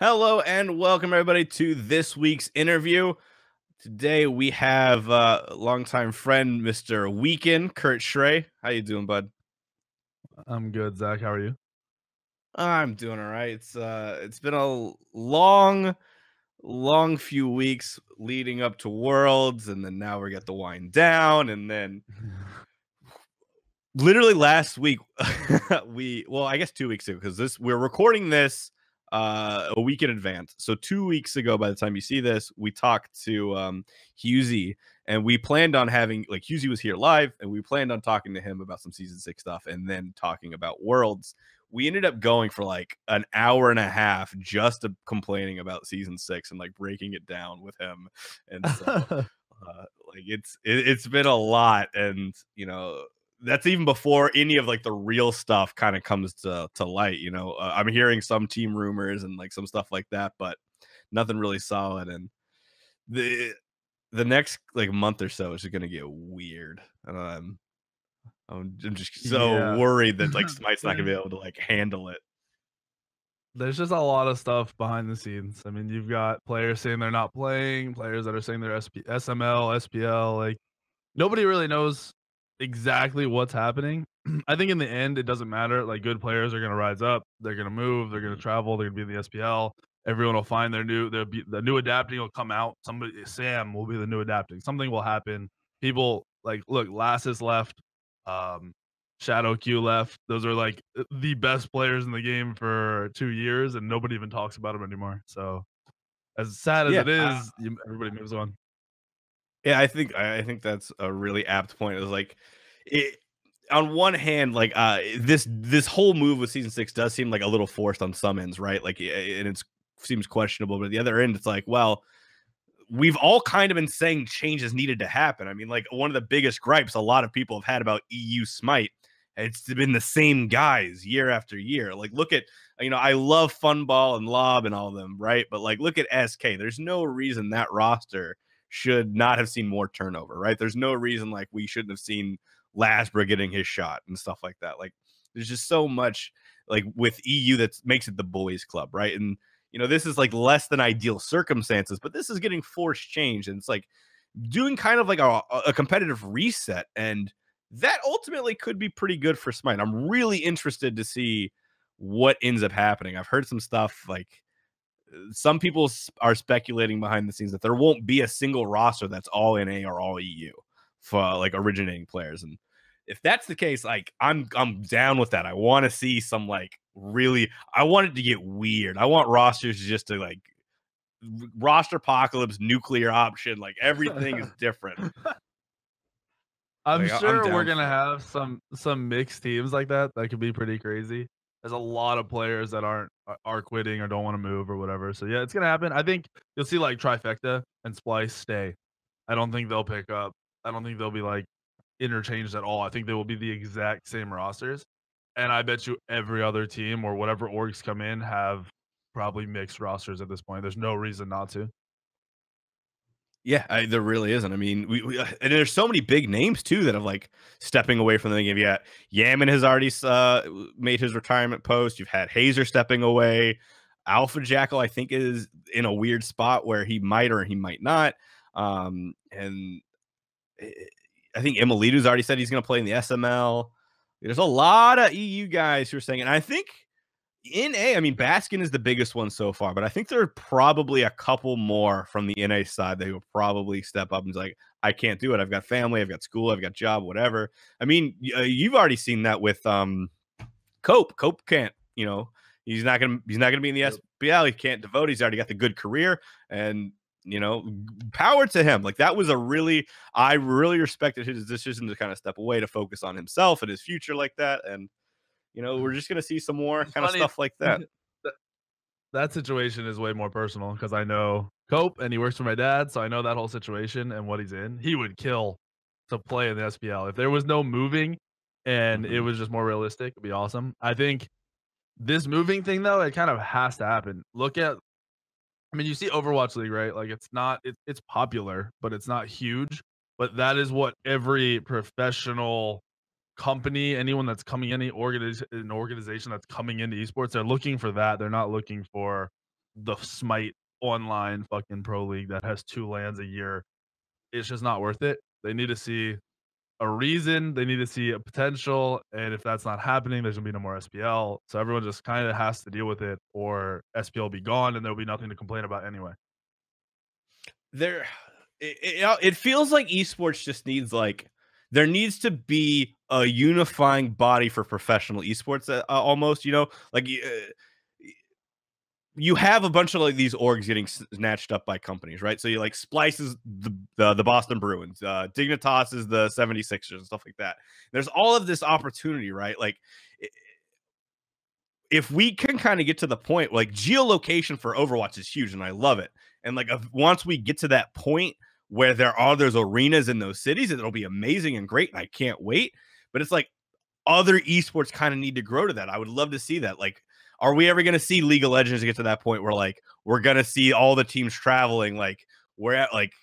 Hello and welcome everybody to this week's interview. Today we have longtime friend Mr. Weak3n, Kurt Schray. How you doing, bud? I'm good, Zach. How are you? I'm doing all right. It's been a long few weeks leading up to Worlds, and then now we got the wind down, and then literally last week I guess 2 weeks ago, because this we're recording this a week in advance. So 2 weeks ago, by the time you see this, we talked to Husey, and we planned on having, like, Husey was here live, and we planned on talking to him about some season 6 stuff and then talking about Worlds. We ended up going for like an hour and a half just complaining about season 6 and like breaking it down with him. And so like it's been a lot, and that's even before any of like the real stuff kind of comes to light. I'm hearing some team rumors and like some stuff like that, but nothing really solid. And the next like month or so is going to get weird. I'm just so Yeah. worried that like Smite's not going to There's be able to like handle it. there's just a lot of stuff behind the scenes. I mean, you've got players saying they're not playing, players that are saying they're SML, SPL. Like nobody really knows exactly what's happening. I think in the end, it doesn't matter. Like good players are gonna rise up, they're gonna move, they're gonna travel, they're gonna be in the SPL. Everyone will find the new adapting will come out. Sam will be the new adapting. Something will happen. People like look, Lassus left. Um, Shadow Q left. Those are like the best players in the game for 2 years, and nobody even talks about them anymore. So as sad as Yeah, it is, everybody moves on. yeah, I think that's a really apt point. It was like it on one hand, like this whole move with season 6 does seem like a little forced on some ends, right? Like and it seems questionable, but at the other end, it's like, well, we've all kind of been saying changes needed to happen. I mean, like one of the biggest gripes a lot of people have had about EU Smite, it's been the same guys year after year. Like, look at, I love Funball and Lob and all of them, right? But like, look at SK. There's no reason that roster should not have seen more turnover, right? There's no reason like we shouldn't have seen Lasbra getting his shot and stuff like that. Like, there's just so much like with EU that makes it the boys club, right? And this is like less than ideal circumstances, but this is getting forced change. And it's like doing kind of like a competitive reset. And that ultimately could be pretty good for Smite. I'm really interested to see what ends up happening. I've heard some stuff like some people are speculating behind the scenes that there won't be a single roster that's all NA or all EU for like originating players. And if that's the case, like I'm down with that. I want to see some like really, I want it to get weird. I want rosters just to like roster apocalypse, nuclear option, like everything is different. I'm Like I'm sure we're down gonna for it. have some mixed teams like that that could be pretty crazy. There's a lot of players that are quitting or don't want to move or whatever. So yeah, it's gonna happen. I think you'll see like Trifecta and Splice stay. I don't think they'll pick up. I don't think they'll be like interchanged at all. I think they will be the exact same rosters. And I bet you every other team or whatever orgs come in have probably mixed rosters at this point. There's no reason not to. Yeah, there really isn't. I mean, and there's so many big names too that have like stepping away from the game. Yeah, Yaman has already made his retirement post. You've had Hazer stepping away. Alpha Jackal, I think, is in a weird spot where he might or he might not. And I think Imelitu's already said he's going to play in the SML. There's a lot of EU guys who are saying, and I think NA, I mean, Baskin is the biggest one so far, but I think there are probably a couple more from the NA side that will probably step up and be like, I can't do it. I've got family, I've got school, I've got job, whatever. I mean, you've already seen that with Cope. Cope can't, he's not gonna be in the Yep. SPL. He can't devote. He's already got the good career, and power to him. Like that was I really respected his decision to kind of step away to focus on himself and his future like that. And we're just gonna see some more It's kind of funny. stuff like that. that that situation is way more personal because I know Cope and he works for my dad, so I know that whole situation and what he's in. He would kill to play in the SPL. If there was no moving and it Mhm. was just more realistic, it'd be awesome. I think this moving thing though, it kind of has to happen. Look at I mean, you see Overwatch League, right? Like it's not it's popular, but it's not huge. But that is what every professional company, anyone that's coming in, an organization that's coming into esports, they're looking for that. They're not looking for the Smite online fucking pro league that has 2 lands a year. It's just not worth it. They need to see a reason, they need to see a potential, and if that's not happening, there's gonna be no more SPL. So everyone just kind of has to deal with it, or SPL will be gone, and there'll be nothing to complain about anyway. There, it feels like esports just needs like there needs to be a unifying body for professional esports. Almost, like you have a bunch of like these orgs getting snatched up by companies, right? So you like Splice is the Boston Bruins, Dignitas is the 76ers and stuff like that. There's all of this opportunity, right? Like if we can kind of get to the point, like geolocation for Overwatch is huge and I love it. And like once we get to that point where there are those arenas in those cities, it'll be amazing and great. And I can't wait. But it's like other esports kind of need to grow to that. I would love to see that. Like, are we ever going to see League of Legends get to that point where like we're going to see all the teams traveling? Like we're at like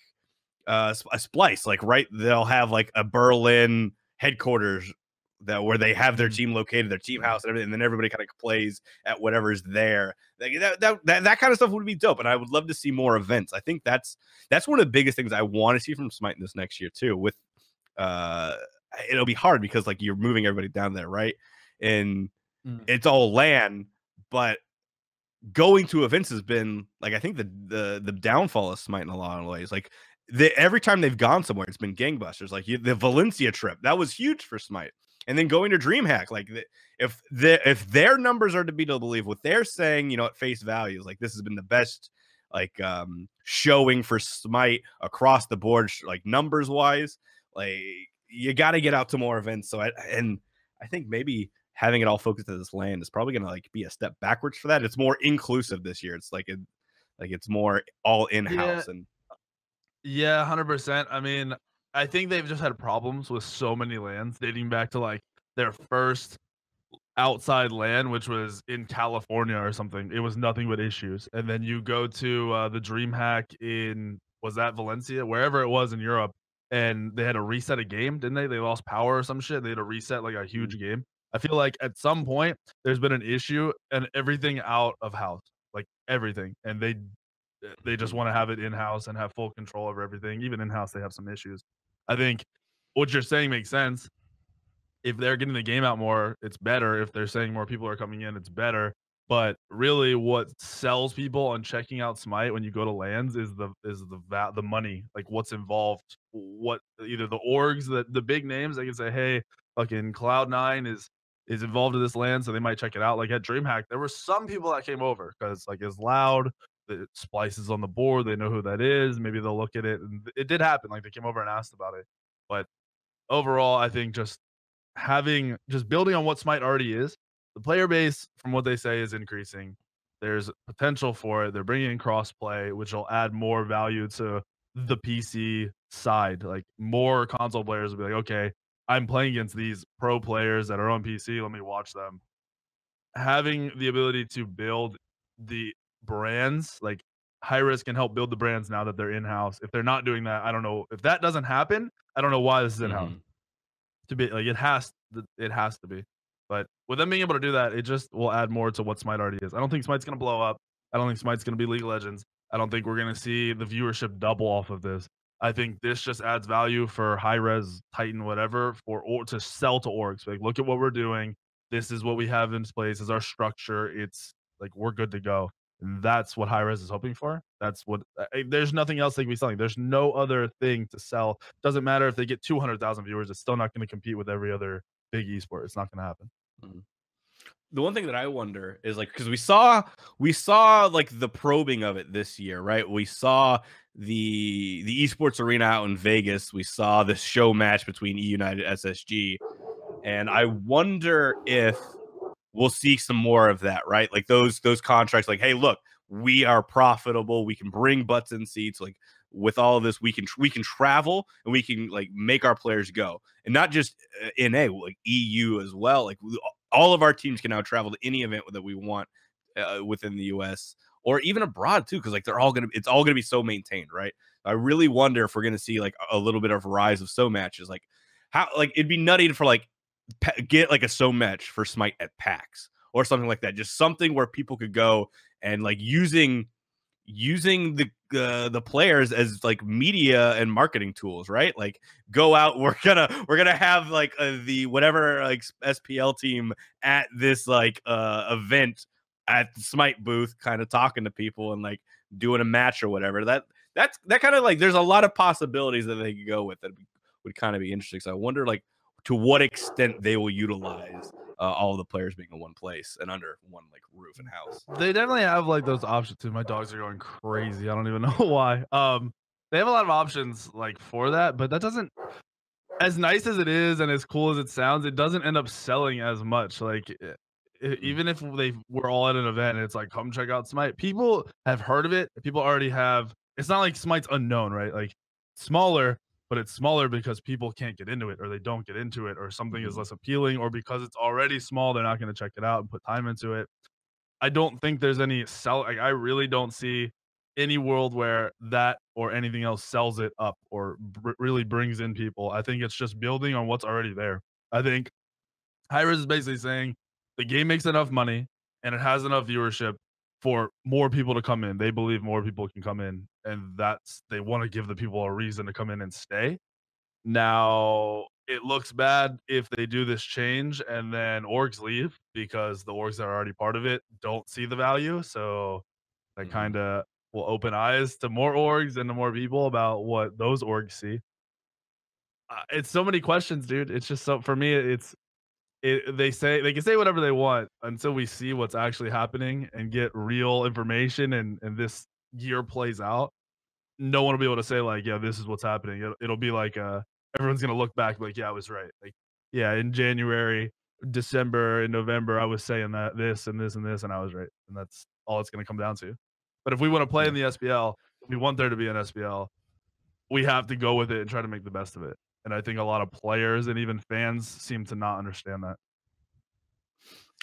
a Splice, like right, they'll have like a Berlin headquarters that where they have their team located, their team house and everything, and then everybody kind of plays at whatever's there. Like that kind of stuff would be dope, and I would love to see more events. I think that's one of the biggest things I want to see from Smite this next year too. With it'll be hard because like you're moving everybody down there, right? And it's all LAN, but going to events has been like I think the downfall of Smite in a lot of ways. Like every time they've gone somewhere, it's been gangbusters. Like the Valencia trip, that was huge for Smite. And then going to DreamHack, like if their numbers are to be to believe, what they're saying, at face value is like this has been the best like showing for Smite across the board, like numbers wise. Like you got to get out to more events. So I think maybe having it all focused at this land is probably going to like be a step backwards for that. It's more inclusive this year. It's like it's more all in house and. Yeah, 100%. I mean, I think they've just had problems with so many lands dating back to like their first outside land, which was in California or something. It was nothing but issues. And then you go to the DreamHack in, was that Valencia? Wherever it was in Europe. And they had to reset a game, didn't they? They lost power or some shit. They had to reset like a huge game. I feel like at some point there's been an issue and everything out of house, like everything. And they just want to have it in house and have full control over everything. Even in house, they have some issues. I think what you're saying makes sense. If they're getting the game out more, it's better. If they're saying more people are coming in, it's better. But really, what sells people on checking out Smite when you go to lands is the money, like what's involved. What either the orgs, the big names, they can say, hey, fucking Cloud9 is involved in this land, so they might check it out. Like at DreamHack, there were some people that came over because like it's loud, the splices on the board, they know who that is. Maybe they'll look at it, and it did happen. Like they came over and asked about it. But overall, I think just building on what Smite already is. The player base, from what they say, is increasing. There's potential for it. They're bringing in crossplay, which will add more value to the PC side. Like more console players will be like, okay, I'm playing against these pro players that are on PC. Let me watch them. Having the ability to build the brands, like High Risk can help build the brands now that they're in house. If they're not doing that, I don't know. If that doesn't happen, I don't know why this is in house. To be like it has to be. But with them being able to do that, it just will add more to what Smite already is. I don't think Smite's gonna blow up. I don't think Smite's gonna be League of Legends. I don't think we're gonna see the viewership double off of this. I think this just adds value for high res Titan, whatever, or to sell to orgs. Like, look at what we're doing. This is what we have in place as our structure. It's like we're good to go. And that's what high res is hoping for. That's what there's nothing else they can be selling. There's no other thing to sell. Doesn't matter if they get 200,000 viewers, it's still not going to compete with every other big esport. It's not going to happen. The one thing that I wonder is like because we saw like the probing of it this year, right? We saw the esports arena out in Vegas. We saw the show match between E United SSG, and I wonder if we'll see some more of that, right? Like those contracts, like, hey, look, we are profitable. We can bring butts in seats. Like with all of this, we can travel and we can like make our players go, and not just NA, like EU as well. Like all of our teams can now travel to any event that we want within the US or even abroad too, because like it's all gonna be so maintained, right? I really wonder if we're gonna see like a little bit of a rise of so matches, like how like it'd be nutty for like get like a so match for Smite at PAX or something like that. Just something where people could go and like using the players as like media and marketing tools, right? Like go out, we're gonna have like the whatever like SPL team at this like event at the Smite booth, kind of talking to people and like doing a match or whatever. That kind of like there's a lot of possibilities that they could go with that would kind of be interesting. So I wonder like to what extent they will utilize all the players being in one place and under one like roof and house. They definitely have like those options too. My dogs are going crazy. I don't even know why. They have a lot of options like for that, but that doesn't, as nice as it is and as cool as it sounds, it doesn't end up selling as much. Like even if they were all at an event and it's like come check out Smite, people have heard of it. People already have. It's not like Smite's unknown, right? Like smaller, but it's smaller because people can't get into it or they don't get into it or something is less appealing or because it's already small, they're not going to check it out and put time into it. I don't think there's any sell. Like I really don't see any world where that or anything else sells it up or really brings in people. I think it's just building on what's already there. I think Hyris is basically saying the game makes enough money and it has enough viewership for more people to come in. They believe more people can come in, and that's they want to give the people a reason to come in and stay. Now, it looks bad if they do this change and then orgs leave because the orgs that are already part of it don't see the value. So that kind of will open eyes to more orgs and to more people about what those orgs see. It's so many questions, dude. It's just so for me, they say they can say whatever they want until we see what's actually happening and get real information and this year plays out. No one will be able to say like, yeah, this is what's happening. It'll be like everyone's gonna look back like, yeah, I was right. Like, yeah, in January, December, and November, I was saying that this and this and this, and I was right. And that's all it's gonna come down to. But if we want to play in the SPL, we want there to be an SPL, we have to go with it and try to make the best of it. And I think a lot of players and even fans seem to not understand that.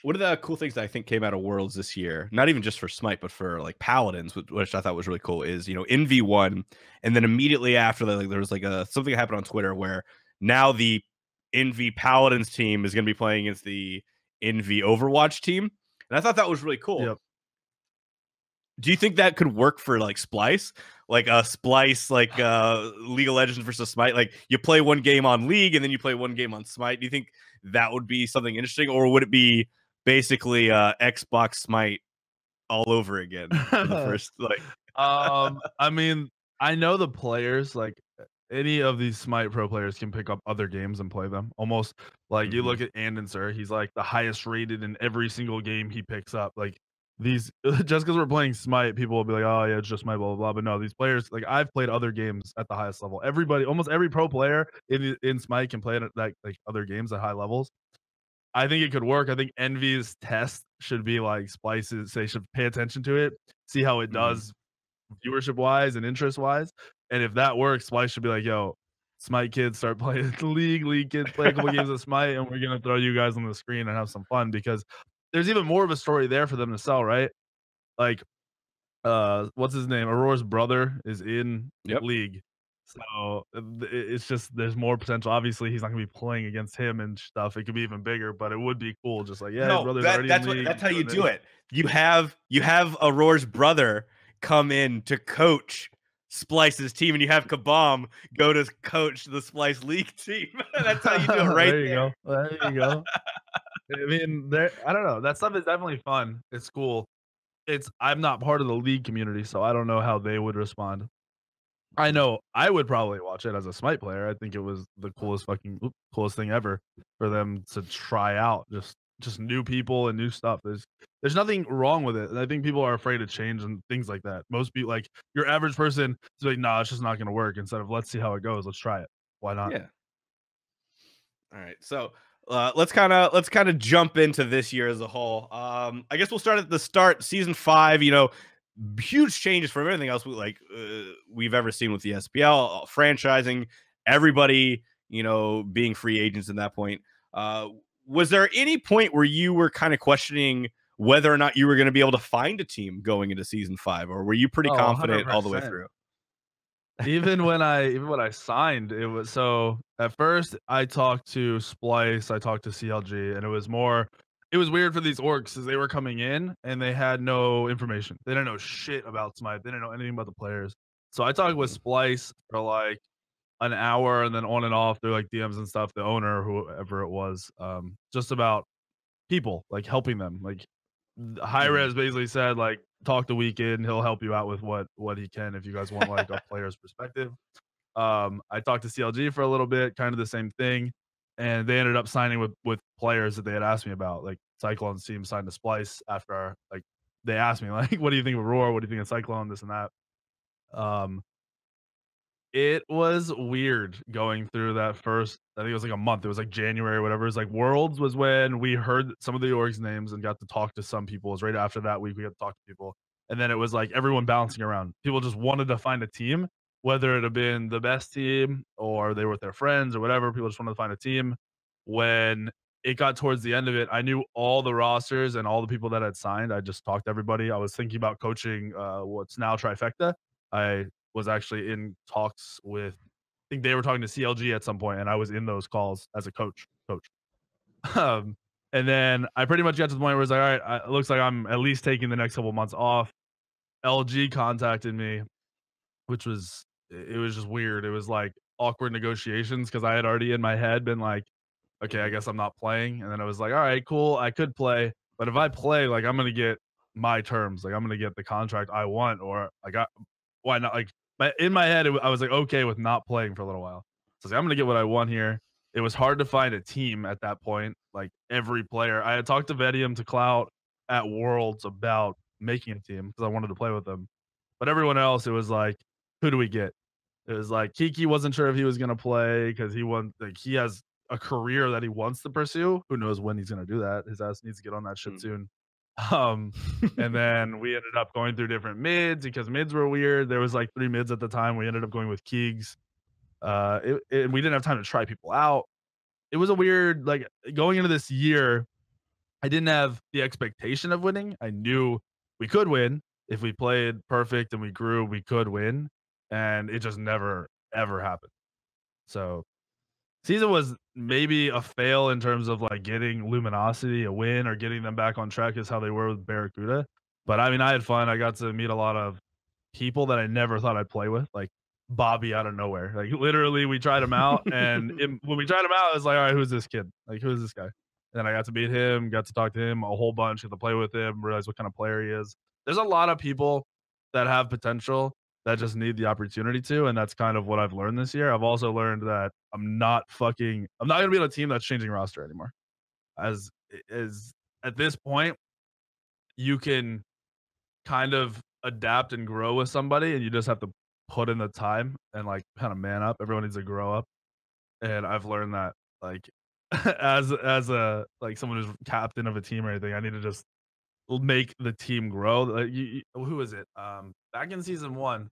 One of the cool things that I think came out of Worlds this year, not even just for Smite, but for like Paladins, which I thought was really cool, is Envy won, and then immediately after that, like there was like something that happened on Twitter where now the Envy Paladins team is going to be playing against the Envy Overwatch team, and I thought that was really cool. Yep. Do you think that could work for like Splice? Like a Splice, like League of Legends versus Smite? Like you play one game on League and then you play one game on Smite. Do you think that would be something interesting? Or would it be basically Xbox Smite all over again for the first like I mean, I know the players, like any of these Smite Pro players can pick up other games and play them. Almost like you look at Sir, he's like the highest rated in every single game he picks up. Like these just because we're playing Smite, people will be like, oh yeah, it's just Smite, blah blah blah. But no, these players, like I've played other games at the highest level. Everybody, almost every pro player in Smite can play it at like other games at high levels. I think it could work. I think Envy's test should be like Splice's. They should pay attention to it, see how it does viewership wise and interest wise. And if that works, Splice should be like, yo, Smite kids start playing League kids play a couple games of Smite, and we're gonna throw you guys on the screen and have some fun because there's even more of a story there for them to sell, right? Like, what's his name? Aurora's brother is in League. So it's just there's more potential. Obviously, he's not gonna be playing against him and stuff. It could be even bigger, but it would be cool. Just like his brother's already in League. That's how you do it. You have Aurora's brother come in to coach Splice's team, and you have Kabam go to coach the Splice League team. That's how you do it, right? There you go. There you go. I mean, I don't know. That stuff is definitely fun. It's cool. I'm not part of the League community, so I don't know how they would respond. I know I would probably watch it as a Smite player. I think it was the coolest thing ever for them to try out just new people and new stuff. There's nothing wrong with it. And I think people are afraid of change and things like that. Most people, like your average person, is like, nah, it's just not going to work. Instead of let's see how it goes, let's try it. Why not? Yeah. All right. So let's kind of jump into this year as a whole. I guess we'll start at the start. Season 5. Huge changes from everything else we've ever seen with the SPL franchising. Everybody, being free agents at that point. Was there any point where you were kind of questioning whether or not you were going to be able to find a team going into season 5, or were you pretty confident 100%. all the way through? Even when I signed, it was so at first I talked to Splice, I talked to CLG, and it it was weird for these orgs because they were coming in and they had no information. They didn't know shit about Smite. They didn't know anything about the players. So I talked with Mhm. Splice for like an hour and then on and off through like DMs and stuff, the owner, whoever it was, just about people, like helping them. Like High Mhm. Res basically said, like, talk to Weak3n, he'll help you out with what he can if you guys want like a player's perspective. I talked to CLG for a little bit, kind of the same thing, and they ended up signing with players that they had asked me about. Like Cyclone's team signed to Splice after like they asked me like, "What do you think of Roar? What do you think of Cyclone? This and that." Um, it was weird going through that first. I think it was like a month. It was like January or whatever. It was like Worlds was when we heard some of the orgs names and got to talk to some people. It was right after that week we got to talk to people, and then it was like everyone bouncing around. People just wanted to find a team, whether it had been the best team or they were with their friends or whatever. People just wanted to find a team. When it got towards the end of it, I knew all the rosters and all the people that had signed. I just talked to everybody. I was thinking about coaching what's now Trifecta. I was actually in talks with, I think they were talking to CLG at some point, and I was in those calls as a coach. Um, and then I pretty much got to the point where it's like, all right, it looks like I'm at least taking the next couple months off. LG contacted me, which was it was just weird. It was like awkward negotiations because I had already in my head been like, okay, I Mhm. guess I'm not playing. And then I was like, all right, cool, I could play, but if I play, like I'm gonna get my terms, like I'm gonna get the contract I want, or like why not? Like, but in my head, I was like okay with not playing for a little while. So I was like, I'm gonna get what I want here. It was hard to find a team at that point. Like every player, I had talked to Vedium to Clout at Worlds about making a team because I wanted to play with them. But everyone else, it was like, who do we get? It was like Kiki wasn't sure if he was gonna play because he has a career that he wants to pursue. Who knows when he's gonna do that? His ass needs to get on that shit Mhm. soon. Um, and then we ended up going through different mids because mids were weird. There was like 3 mids at the time. We ended up going with Keegs. We didn't have time to try people out. It was a weird like going into this year. I didn't have the expectation of winning. I knew we could win if we played perfect and we grew. We could win, and it just never ever happened. So season was maybe a fail in terms of like getting Luminosity a win or getting them back on track is how they were with Barracuda. But I mean, I had fun. I got to meet a lot of people that I never thought I'd play with, like Bobby out of nowhere. Like literally, we tried him out, and when we tried him out, I was like, all right, who's this kid? Like, who is this guy? And I got to meet him, got to talk to him a whole bunch, got to play with him, realize what kind of player he is. There's a lot of people that have potential that just need the opportunity to, and that's kind of what I've learned this year. I've also learned that I'm not gonna be on a team that's changing roster anymore. As at this point, you can kind of adapt and grow with somebody, and you just have to put in the time and like kind of man up. Everyone needs to grow up, and I've learned that like as a like someone who's captain of a team or anything, I need to just make the team grow. Like, who is it? Back in season one,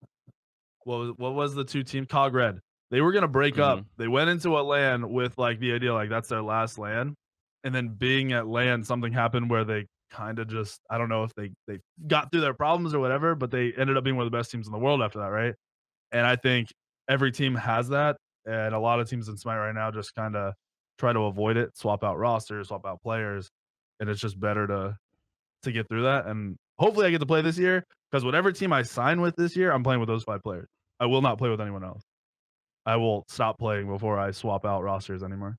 what was the two team? Cog Red. They were gonna break up. Mhm. They went into a LAN with like the idea like that's their last LAN, and then being at LAN, something happened where they kind of just I don't know if they got through their problems or whatever, but they ended up being one of the best teams in the world after that, right? And I think every team has that, and a lot of teams in Smite right now just kind of try to avoid it, swap out rosters, swap out players, and it's just better to get through that. And hopefully I get to play this year because whatever team I sign with this year, I'm playing with those 5 players. I will not play with anyone else. I will stop playing before I swap out rosters anymore.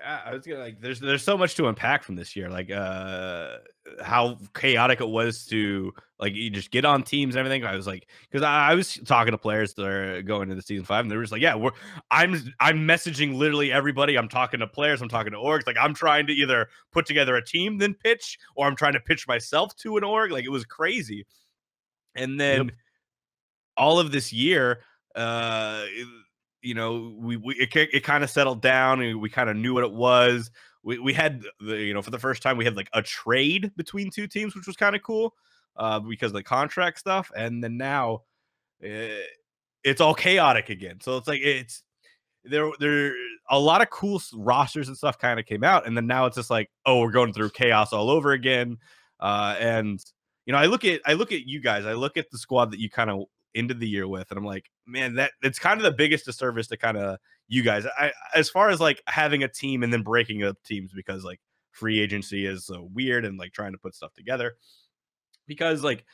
I was gonna like there's so much to unpack from this year, like how chaotic it was to like you just get on teams and everything. I was like, because I was talking to players that are going into season 5, and they were just like, yeah, I'm messaging literally everybody. I'm talking to players, I'm talking to orgs. Like I'm trying to either put together a team, then pitch, or I'm trying to pitch myself to an org. Like it was crazy. And Yep. then all of this year, uh, it kind of settled down, and we kind of knew what it was. We had for the first time we had like a trade between two teams, which was kind of cool, because of the contract stuff. And then now uh, it's all chaotic again. So it's like there a lot of cool rosters and stuff kind of came out, and then now it's just like, oh, we're going through chaos all over again. And I look at you guys, I look at the squad that you kind of ended the year with, and I'm like, man, that it's kind of the biggest disservice to kind of you guys. I as far as like having a team and then breaking up teams because like free agency is so weird and like trying to put stuff together because like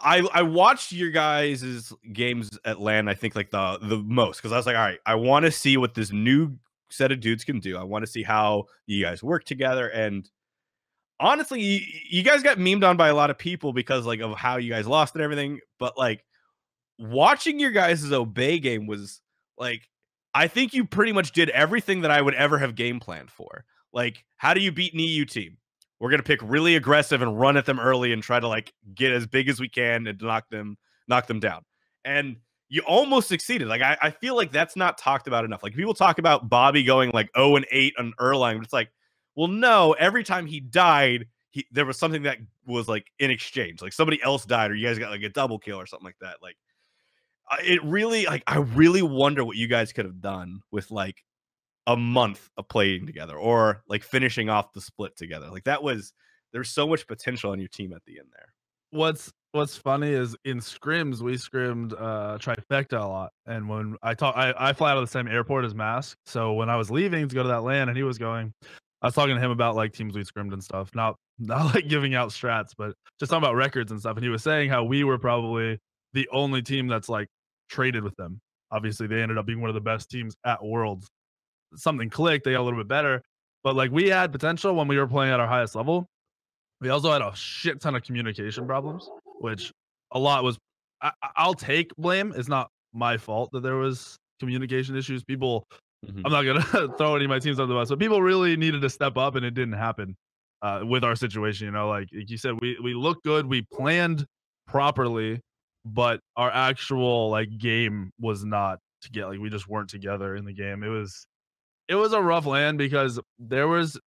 I watched your guys' games at LAN, I think like the most because I was like, all right, I want to see what this new set of dudes can do. I want to see how you guys work together. And honestly, you guys got memed on by a lot of people because like of how you guys lost and everything. But like watching your guys' obey game was like, I think you pretty much did everything that I would ever have game planned for. Like, how do you beat an EU team? We're gonna pick really aggressive and run at them early and try to like get as big as we can and knock them down. And you almost succeeded. Like I feel like that's not talked about enough. Like people talk about Bobby going like 0-8 on Erlang, but it's like, well, no, every time he died, there was something that was like in exchange. Like somebody else died, or you guys got like a double kill or something like that. Like it really, like I really wonder what you guys could have done with like a month of playing together or like finishing off the split together. Like there's so much potential on your team at the end there. What's funny is in scrims we scrimmed trifecta a lot, and when I fly out of the same airport as Mask, so when I was leaving to go to that LAN and he was going, I was talking to him about like teams we scrimmed and stuff, not like giving out strats, but just talking about records and stuff, and he was saying how we were probably the only team that's like traded with them. Obviously they ended up being one of the best teams at Worlds. Something clicked, they got a little bit better, but like we had potential when we were playing at our highest level. We also had a shit ton of communication problems, which a lot was. I'll take blame. It's not my fault that there was communication issues. People, I'm not gonna throw any of my teams under the bus, but people really needed to step up, and it didn't happen with our situation. You know, like you said, we looked good, we planned properly, but our actual like game was not together. Like we just weren't together in the game. It was a rough land because there was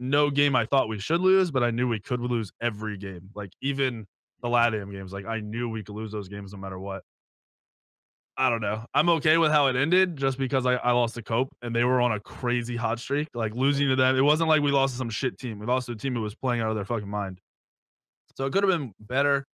no game I thought we should lose, but I knew we could lose every game. Like even the LATAM games, like I knew we could lose those games no matter what. I don't know. I'm okay with how it ended just because I lost to Cope and they were on a crazy hot streak. Like losing to them, it wasn't like we lost to some shit team. We lost to a team who was playing out of their fucking mind. So it could have been better,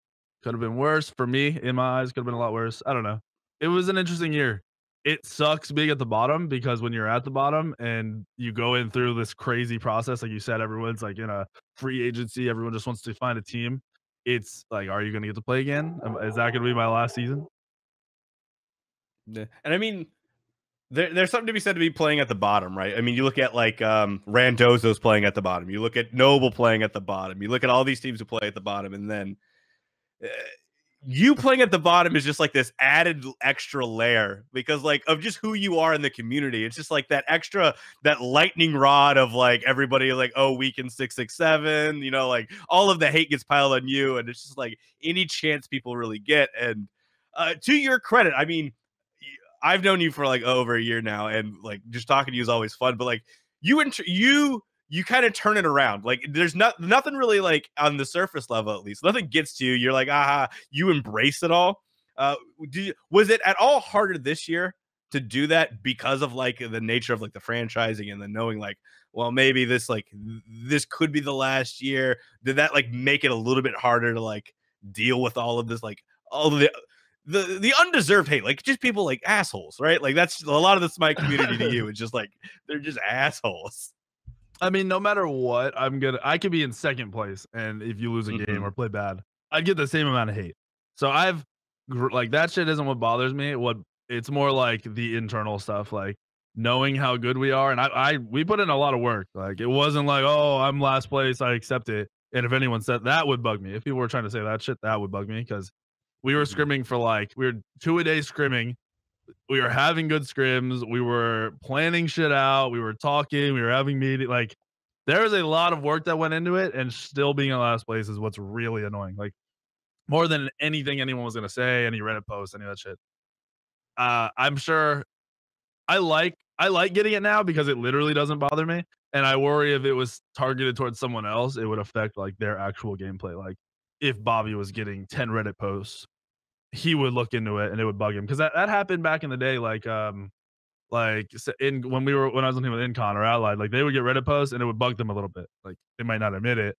could have been worse for me in my eyes, could have been a lot worse. I don't know. It was an interesting year. It sucks being at the bottom because when you're at the bottom and you go in through this crazy process, like you said, everyone's like in a free agency, everyone just wants to find a team. It's like, are you going to get to play again? Is that going to be my last season? Yeah. And I mean, there's something to be said to be playing at the bottom, right? I mean, you look at like Randozo's playing at the bottom. You look at Noble playing at the bottom. You look at all these teams who play at the bottom, and then you playing at the bottom is just like this added extra layer because like of just who you are in the community. It's just like that extra, that lightning rod of like everybody like, oh, Weak3n 667, you know, like all of the hate gets piled on you, and it's just like any chance people really get. And to your credit, I mean, I've known you for like over a year now, and like just talking to you is always fun. But like you kind of turn it around. Like there's nothing really like on the surface level, at least nothing gets to you. You're like, aha, you embrace it all. Was it at all harder this year to do that because of like the nature of like the franchising and then knowing like, well, maybe this could be the last year? Did that like make it a little bit harder to like deal with all of this, like all of the undeserved hate, like just people like assholes, right? Like that's a lot of this my community to you. It's just like they're just assholes. I mean, no matter what, I could be in second place, and if you lose a game or play bad, I'd get the same amount of hate. So like that shit isn't what bothers me. It's more like the internal stuff, like knowing how good we are, and we put in a lot of work. Like it wasn't like, oh, I'm last place, I accept it. And if anyone said that, would bug me. If people were trying to say that shit, that would bug me because we were scrimming for like we were 2-a-day scrimming. We were having good scrims. We were planning shit out. We were talking. We were having meetings. Like there was a lot of work that went into it, and still being in last place is what's really annoying. Like more than anything anyone was gonna say, any Reddit post, any of that shit. I'm sure I like getting it now because it literally doesn't bother me. And I worry if it was targeted towards someone else, it would affect like their actual gameplay. Like if Bobby was getting 10 Reddit posts, he would look into it and it would bug him because that happened back in the day. Like when I was on team with Incon or Allied, like they would get Reddit posts and it would bug them a little bit. Like they might not admit it,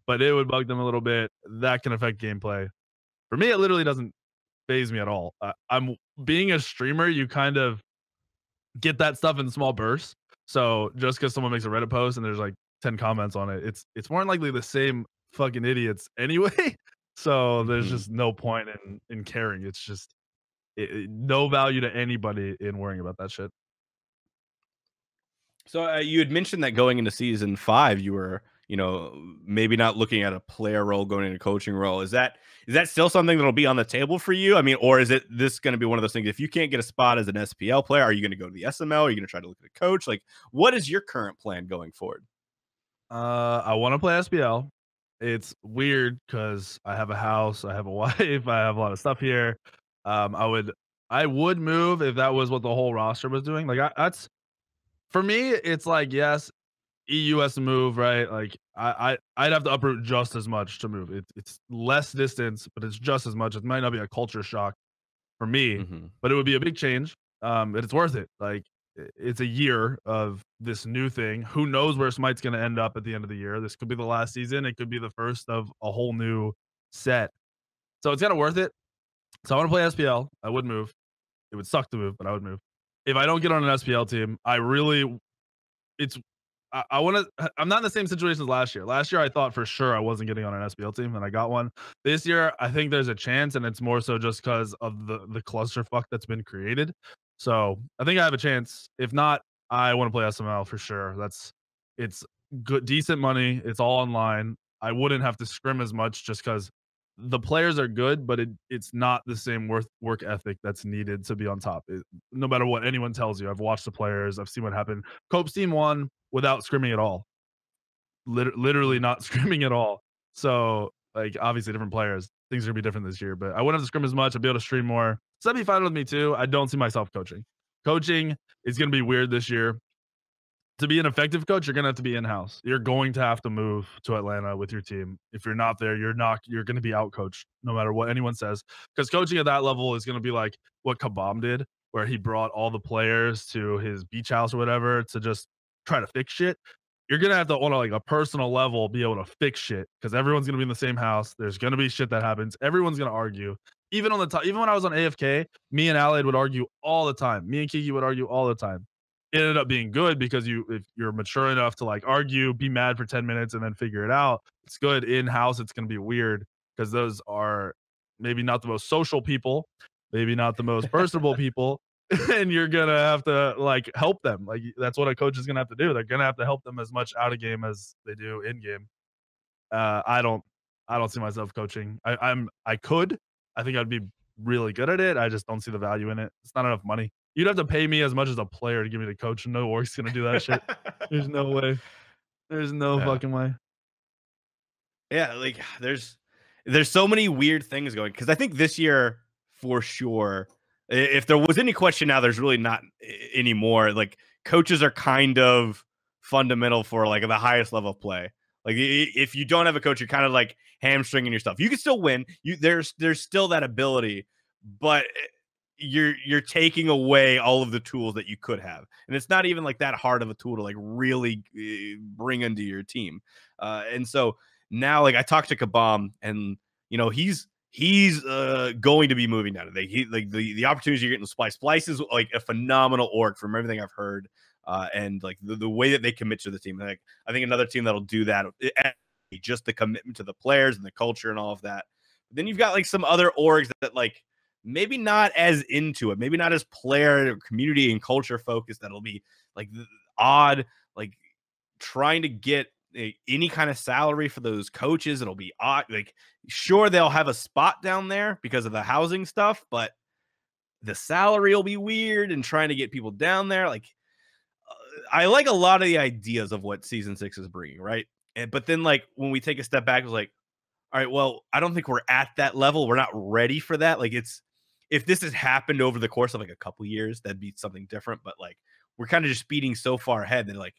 but it would bug them a little bit. That can affect gameplay. For me, it literally doesn't faze me at all. I'm being a streamer, you kind of get that stuff in small bursts. So just because someone makes a Reddit post and there's like 10 comments on it, it's more than likely the same fucking idiots anyway. So there's Mhm. just no point in caring. It's just no value to anybody in worrying about that shit. So you had mentioned that going into season 5, you were, maybe not looking at a player role going into coaching role. Is that still something that'll be on the table for you? I mean, or is it this going to be one of those things? If you can't get a spot as an SPL player, are you going to go to the SML? Are you going to try to look at a coach? Like, what is your current plan going forward? I want to play SPL. It's weird because I have a house, I have a wife, I have a lot of stuff here. I would move if that was what the whole roster was doing. Like that's for me. It's like yes, EU has to move, right? Like I'd have to uproot just as much to move. It's less distance, but it's just as much. It might not be a culture shock for me, Hmm. but it would be a big change. But it's worth it. Like it's a year of this new thing. Who knows where Smite's going to end up at the end of the year? This could be the last season. It could be the first of a whole new set. So it's kind of worth it. So I want to play SPL. I would move. It would suck to move, but I would move. If I don't get on an SPL team, I really it's I want to. I'm not in the same situation as last year. Last year, I thought for sure I wasn't getting on an SPL team, and I got one. This year, I think there's a chance, and it's more so just because of the clusterfuck that's been created. So I think I have a chance. If not, I want to play SML for sure. It's good, decent money. It's all online. I wouldn't have to scrim as much just because the players are good, but it's not the same work ethic that's needed to be on top. No matter what anyone tells you, I've watched the players. I've seen what happened. Cope's team won without scrimming at all. Literally not scrimming at all. So, like, obviously, different players. Things are gonna be different this year, but I wouldn't have to scrim as much. I'd be able to stream more. So that'd be fine with me too. I don't see myself coaching. Coaching is gonna be weird this year. To be an effective coach, you're gonna have to be in house. You're going to have to move to Atlanta with your team. If you're not there, you're gonna be out coached no matter what anyone says. Because coaching at that level is gonna be like what Kabam did, where he brought all the players to his beach house or whatever to just try to fix shit. You're gonna have to on like a personal level be able to fix shit because everyone's gonna be in the same house. There's gonna be shit that happens. Everyone's gonna argue. Even on the top, even when I was on AFK, me and Allied would argue all the time. Me and Kiki would argue all the time. It ended up being good because if you're mature enough to like argue, be mad for 10 minutes and then figure it out, it's good. In house, it's going to be weird because those are maybe not the most social people, maybe not the most personable people. And you're going to have to like help them. Like that's what a coach is going to have to do. They're going to have to help them as much out of game as they do in game. Uh, I don't, I don't see myself coaching. I could, I think I'd be really good at it. I just don't see the value in it. It's not enough money. You'd have to pay me as much as a player to give me the coach. No org's gonna do that shit. There's no way. There's no Yeah. fucking way. Yeah, like there's so many weird things going because I think this year for sure, if there was any question now, there's really not anymore. Like coaches are kind of fundamental for like the highest level of play. Like if you don't have a coach, you're kind of like hamstringing yourself. You can still win. There's still that ability, but you're taking away all of the tools that you could have, and it's not even like that hard of a tool to like really bring into your team. And so now like I talked to Kabam and he's going to be moving down. Like the opportunities you're getting to Splice is like a phenomenal org from everything I've heard. And like the way that they commit to the team. Like I think another team that'll do that just the commitment to the players and the culture and all of that. But then you've got like some other orgs that like maybe not as into it, maybe not as player community and culture focused. That'll be like odd, like trying to get any kind of salary for those coaches. It'll be odd. Like, sure, they'll have a spot down there because of the housing stuff, but the salary will be weird and trying to get people down there. Like, I like a lot of the ideas of what season 6 is bringing, right? But then, like, when we take a step back, it's like, all right, well, I don't think we're at that level. We're not ready for that. Like, if this has happened over the course of like a couple years, that'd be something different. But like, we're kind of just speeding so far ahead that like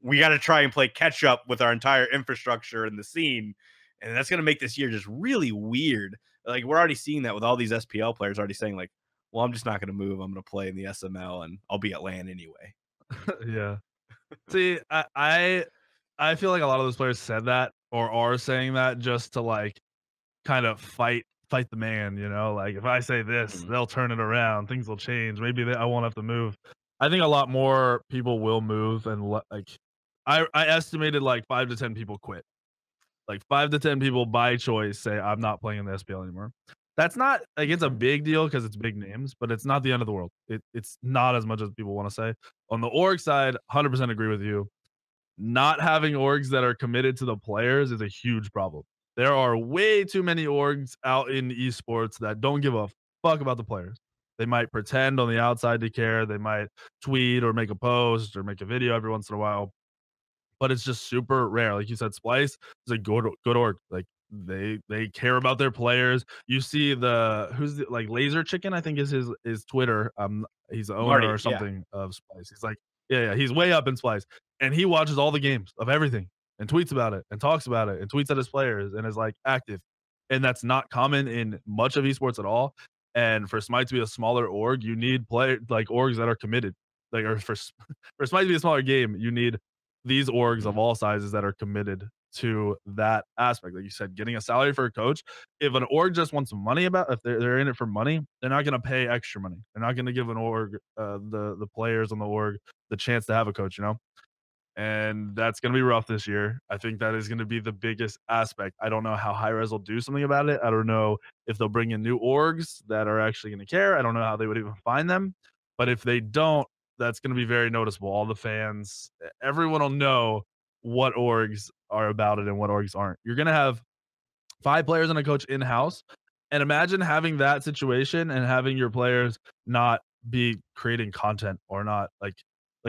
we got to try and play catch up with our entire infrastructure and the scene. And that's going to make this year just really weird. Like, we're already seeing that with all these SPL players already saying, like, well, I'm just not going to move. I'm going to play in the SML and I'll be at LAN anyway. Yeah. See, I feel like a lot of those players said that or are saying that just to like kind of fight fight the man, you know? Like, if I say this, Mhm. they'll turn it around, things will change, maybe I won't have to move. I think a lot more people will move and like I estimated like 5 to 10 people quit. Like 5 to 10 people by choice say, "I'm not playing in the SPL anymore." That's not like it's a Okay. big deal because it's big names, but it's not the end of the world. It's not as much as people wanna say. On the org side, 100% agree with you. Not having orgs that are committed to the players is a huge problem. There are way too many orgs out in esports that don't give a fuck about the players. They might pretend on the outside to care. They might tweet or make a post or make a video every once in a while, but it's just super rare. Like you said, Splice is a good org. Like they care about their players. You see the who's the, like Laser Chicken, I think is his Twitter. He's the owner or Marty, yeah. something of Splice. He's like, yeah, he's way up in Splice, and he watches all the games of everything and tweets about it and talks about it and tweets at his players and is like active. And that's not common in much of esports at all. And for Smite to be a smaller org, you need play like orgs that are committed. Like or for Smite to be a smaller game, you need these orgs of Mhm. all sizes that are committed to that aspect. Like you said, getting a salary for a coach. If an org just wants money about, if they're in it for money, they're not going to pay extra money. They're not going to give an org, the players on the org, the chance to have a coach. You know, and that's going to be rough this year. I think that is going to be the biggest aspect. I don't know how Hi-Rez will do something about it. I don't know if they'll bring in new orgs that are actually going to care. I don't know how they would even find them. But if they don't, that's going to be very noticeable. All the fans, everyone will know what orgs are about it and what orgs aren't. You're going to have 5 players and a coach in-house, and imagine having that situation and having your players not be creating content or not like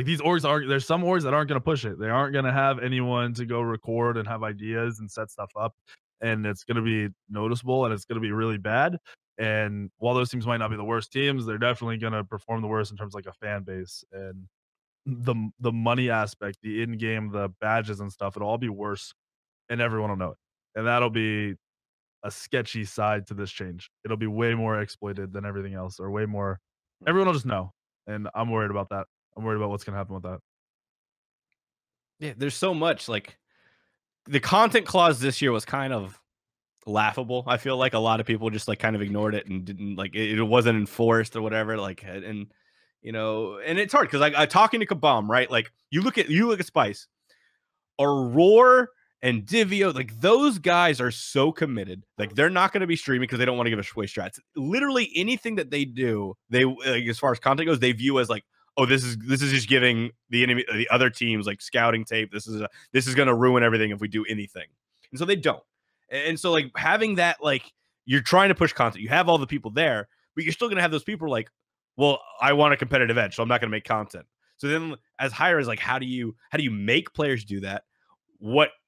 these orgs aren't there's some orgs that aren't gonna push it. They aren't gonna have anyone to go record and have ideas and set stuff up, and it's gonna be noticeable and it's gonna be really bad. And while those teams might not be the worst teams, they're definitely gonna perform the worst in terms of like a fan base and the money aspect, the in-game, the badges and stuff, it'll all be worse and everyone will know it. And that'll be a sketchy side to this change. It'll be way more exploited than everything else, or way more. Everyone will just know, and I'm worried about that. I'm worried about what's gonna happen with that. Yeah, there's so much like the content clause this year was kind of laughable. I feel like a lot of people just like kind of ignored it and didn't like it wasn't enforced or whatever. Like and and it's hard because like I talking to Kabam, right? Like you look at Spice, Aurora and Divio, like those guys are so committed. Like they're not going to be streaming because they don't want to give away strats. Literally anything that they do, they like, as far as content goes, they view as like, oh, this is just giving the enemy, the other teams like scouting tape. This is going to ruin everything if we do anything, and so they don't. And so like having that like you're trying to push content, you have all the people there, but you're still going to have those people like, well, I want a competitive edge, so I'm not going to make content. So then, as higher as like, how do you make players do that?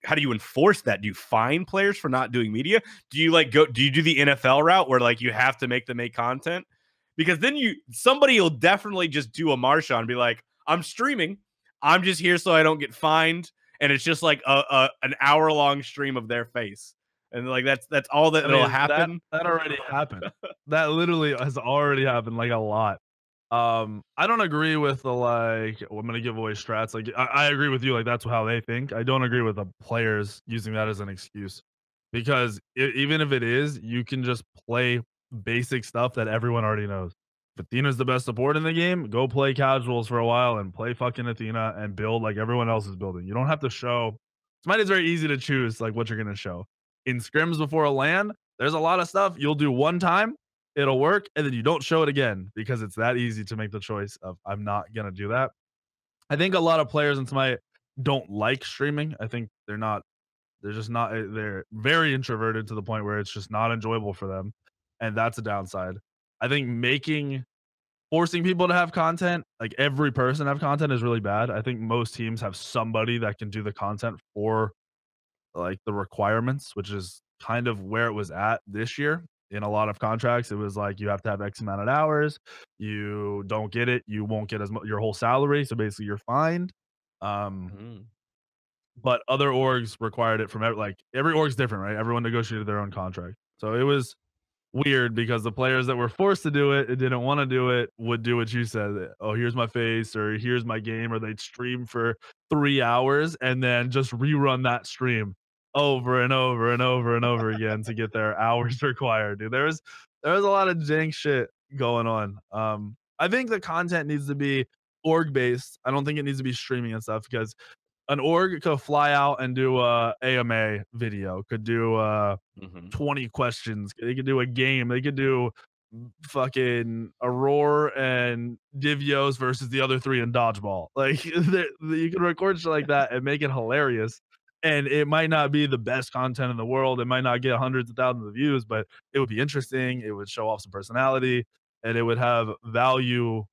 How do you enforce that? Do you fine players for not doing media? Do you do the NFL route where like you have to make them make content? Because then somebody will definitely just do a Marshawn and be like, I'm streaming. I'm just here so I don't get fined. And it's just like an hour long stream of their face. And like that's all I that'll mean, happen. that already happened. That literally has already happened, like, a lot. I don't agree with the, like, "Oh, I'm gonna give away strats," like, I agree with you, like, that's how they think. I don't agree with the players using that as an excuse because even if it is, you can just play basic stuff that everyone already knows. If Athena's the best support in the game, go play casuals for a while and play fucking Athena and build like everyone else is building. You don't have to show Smite is very easy to choose, like, what you're gonna show. In scrims before a LAN, there's a lot of stuff you'll do one time, it'll work, and then you don't show it again because it's that easy to make the choice of, "I'm not gonna do that." I think a lot of players in Smite don't like streaming. I think they're just not they're very introverted to the point where it's just not enjoyable for them, and that's a downside. I think making forcing people to have content, like every person have content is really bad. I think most teams have somebody that can do the content for like the requirements, which is kind of where it was at this year. In a lot of contracts, it was like you have to have X amount of hours. You don't get it, you won't get your whole salary. So basically, you're fined. Um, Mm. but other orgs required it from like every org's different, right? Everyone negotiated their own contract. So it was weird because the players that were forced to do it and didn't want to do it would do what you said. Oh, here's my face, or here's my game, or they'd stream for 3 hours and then just rerun that stream over and over and over and over again to get their hours required, dude. There was a lot of jank shit going on. I think the content needs to be org based. I don't think it needs to be streaming and stuff because an org could fly out and do a AMA video, could do 20 questions. They could do a game. They could do fucking Aurora and Divios versus the other three in dodgeball. Like you can record shit like that and make it hilarious. And it might not be the best content in the world. It might not get hundreds of thousands of views, but it would be interesting. It would show off some personality and it would have value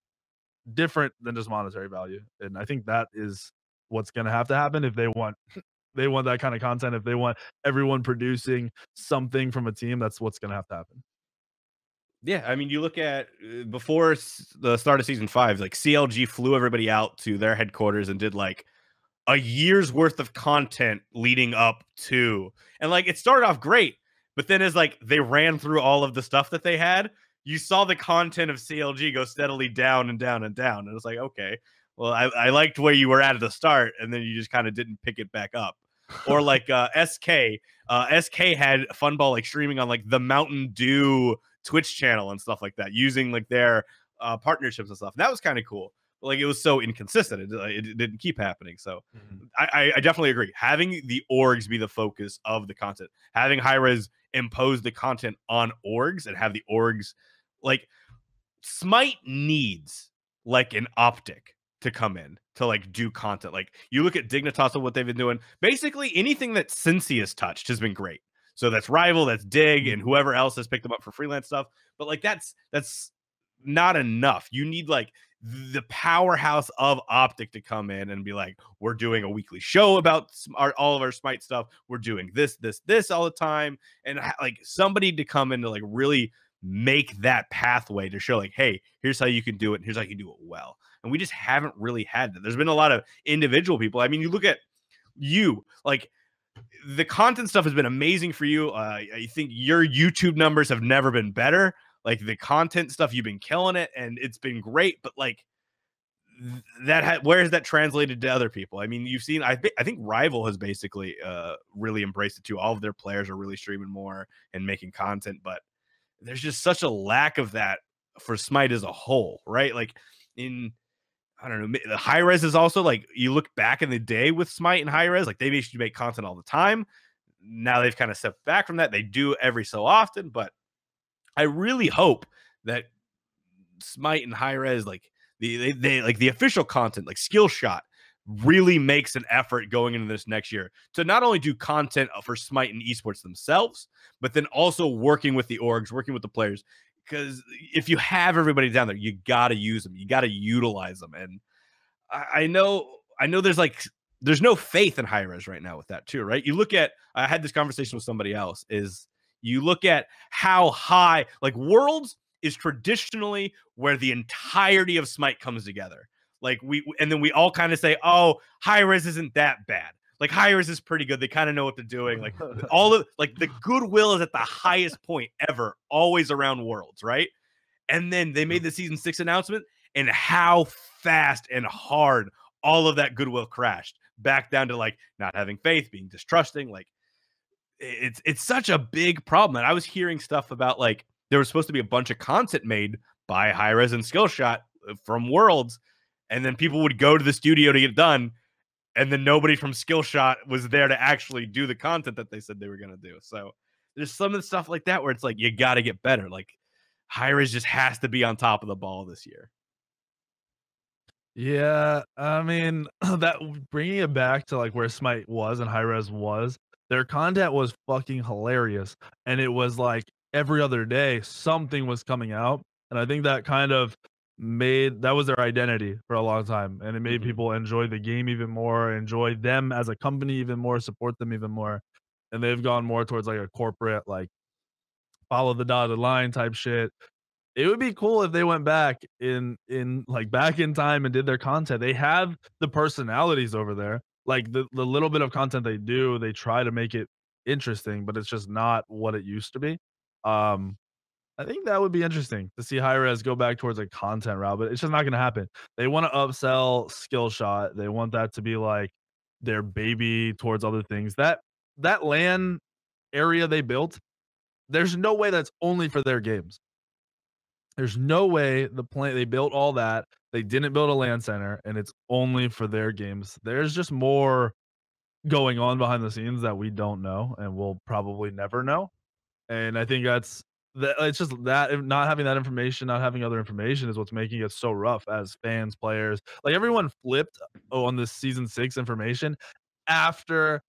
different than just monetary value. And I think that is what's going to have to happen if they want they want that kind of content. If they want everyone producing something from a team, that's what's going to have to happen. Yeah, I mean, you look at before the start of season 5, like CLG flew everybody out to their headquarters and did like a year's worth of content leading up to, and like it started off great, but then as like they ran through all of the stuff that they had, you saw the content of CLG go steadily down and down and down, and it was like, okay, well, I liked where you were at the start, and then you just kind of didn't pick it back up. Or like SK had Funball like streaming on like the Mountain Dew Twitch channel and stuff like that, using like their partnerships and stuff. And that was kind of cool. But, like, it was so inconsistent. It didn't keep happening. So I definitely agree. Having the orgs be the focus of the content, having Hi-Rez impose the content on orgs and have the orgs, like, Smite needs like an Optic to come in to like do content. Like you look at Dignitas and what they've been doing. Basically anything that Cincy has touched has been great. So that's Rival, that's Dig, and whoever else has picked them up for freelance stuff. But like that's not enough. You need like the powerhouse of Optic to come in and be like, we're doing a weekly show about all of our Smite stuff. We're doing this all the time, and like somebody to come in to like really make that pathway to show like, hey, here's how you can do it, and here's how you can do it well. And we just haven't really had that. There's been a lot of individual people. I mean, you look at you, like the content stuff has been amazing for you. I think your YouTube numbers have never been better. Like the content stuff, you've been killing it, and it's been great. But like where has that translated to other people? I mean, you've seen. I think Rival has basically really embraced it too. All of their players are really streaming more and making content, but there's just such a lack of that for Smite as a whole, right? Like in, I don't know, the Hi-Rez is also like, you look back in the day with Smite and Hi-Rez, like they used to make content all the time. Now they've kind of stepped back from that. They do every so often, but I really hope that Smite and Hi-Rez, like they like the official content, like Skill Shot, really makes an effort going into this next year to not only do content for Smite and esports themselves, but then also working with the orgs, working with the players. Because if you have everybody down there, you got to use them. You got to utilize them. And I know there's no faith in Hi-Rez right now with that too, right? You look at, I had this conversation with somebody else, is you look at how high, like Worlds is traditionally where the entirety of Smite comes together. Like and then we all kind of say, oh, Hi-Rez isn't that bad. Like Hi-Rez is pretty good. They kind of know what they're doing. Like all of like the goodwill is at the highest point ever, always around Worlds, right? And then they made the season 6 announcement, and how fast and hard all of that goodwill crashed back down to like not having faith, being distrusting. Like it's such a big problem. And I was hearing stuff about like there was supposed to be a bunch of content made by Hi-Rez and Skillshot from Worlds, and then people would go to the studio to get it done, and then nobody from Skillshot was there to actually do the content that they said they were going to do. So there's some of the stuff like that where it's like, you got to get better. Like Hi-Rez just has to be on top of the ball this year. Yeah, I mean, that bringing it back to like where Smite was and Hi-Rez was, their content was fucking hilarious, and it was like every other day something was coming out, and I think that kind of that was their identity for a long time, and it made people enjoy the game even more, enjoy them as a company even more, support them even more, and they've gone more towards like a corporate, like follow the dotted line type shit. It would be cool if they went back in like back in time and did their content. They have the personalities over there. Like the little bit of content they do, they try to make it interesting, but it's just not what it used to be. I think that would be interesting to see Hi-Rez go back towards a content route, but it's just not going to happen. They want to upsell Skill Shot. They want that to be like their baby towards other things. That that LAN area they built, there's no way that's only for their games. There's no way they built all that. They didn't build a LAN center, and it's only for their games. There's just more going on behind the scenes that we don't know, and we'll probably never know. And I think that's that. It's just that not having that information, not having other information, is what's making it so rough as fans, players. Like everyone flipped on this season 6 information after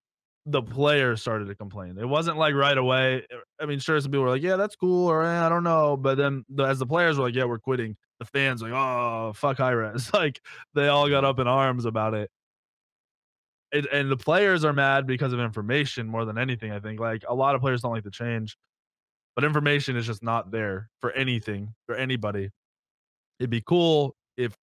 the players started to complain. It wasn't like right away. I mean, sure, some people were like, "Yeah, that's cool," or I don't know. But then, as the players were like, "Yeah, we're quitting," the fans were like, "Oh, fuck high res!" Like they all got up in arms about it. And the players are mad because of information more than anything. I think like a lot of players don't like the change, but information is just not there for anything for anybody. It'd be cool if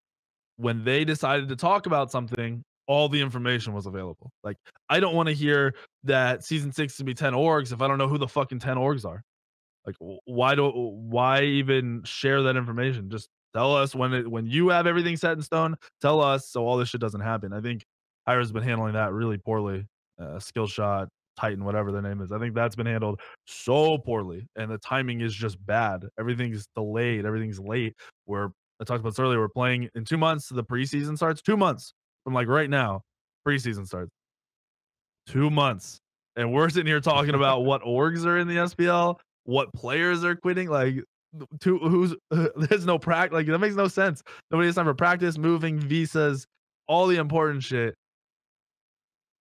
when they decided to talk about something, all the information was available. Like, I don't want to hear that season 6 to be 10 orgs if I don't know who the fucking 10 orgs are. Like, why even share that information? Just tell us when you have everything set in stone. Tell us so all this shit doesn't happen. I think Hyra's been handling that really poorly. Skill shot, Titan, whatever their name is. I think that's been handled so poorly, and the timing is just bad. Everything's delayed. Everything's late. I talked about this earlier. We're playing in 2 months. The preseason starts 2 months from like right now. Preseason starts 2 months, and we're sitting here talking about what orgs are in the SPL, what players are quitting. Like, there's no practice. Like that makes no sense. Nobody has time for practice, moving, visas, all the important shit.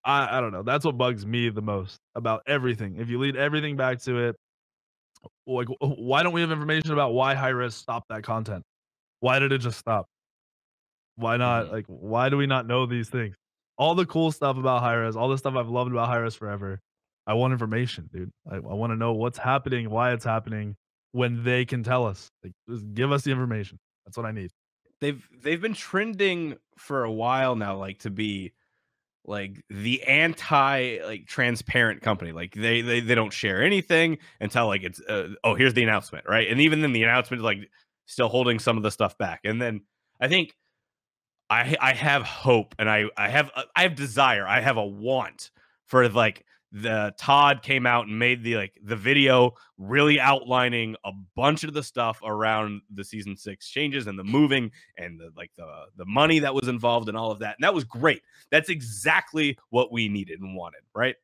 I don't know. That's what bugs me the most about everything. If you lead everything back to it, like why don't we have information about why Hi-Res stopped that content? Why did it just stop? Why not? Mhm. Like, why do we not know these things? All the cool stuff about Hi-Res, all the stuff I've loved about Hi-Res forever. I want information, dude. I want to know what's happening, why it's happening, when they can tell us. Like, just give us the information. That's what I need. They've been trending for a while now, like to be like the anti like transparent company. Like they don't share anything until like it's oh, here's the announcement, right? And even then the announcement is like still holding some of the stuff back. And then I think I have hope, and I have desire. I have a want for like the Todd came out and made the video really outlining a bunch of the stuff around the season 6 changes and the moving and the money that was involved and all of that. And that was great. That's exactly what we needed and wanted, right?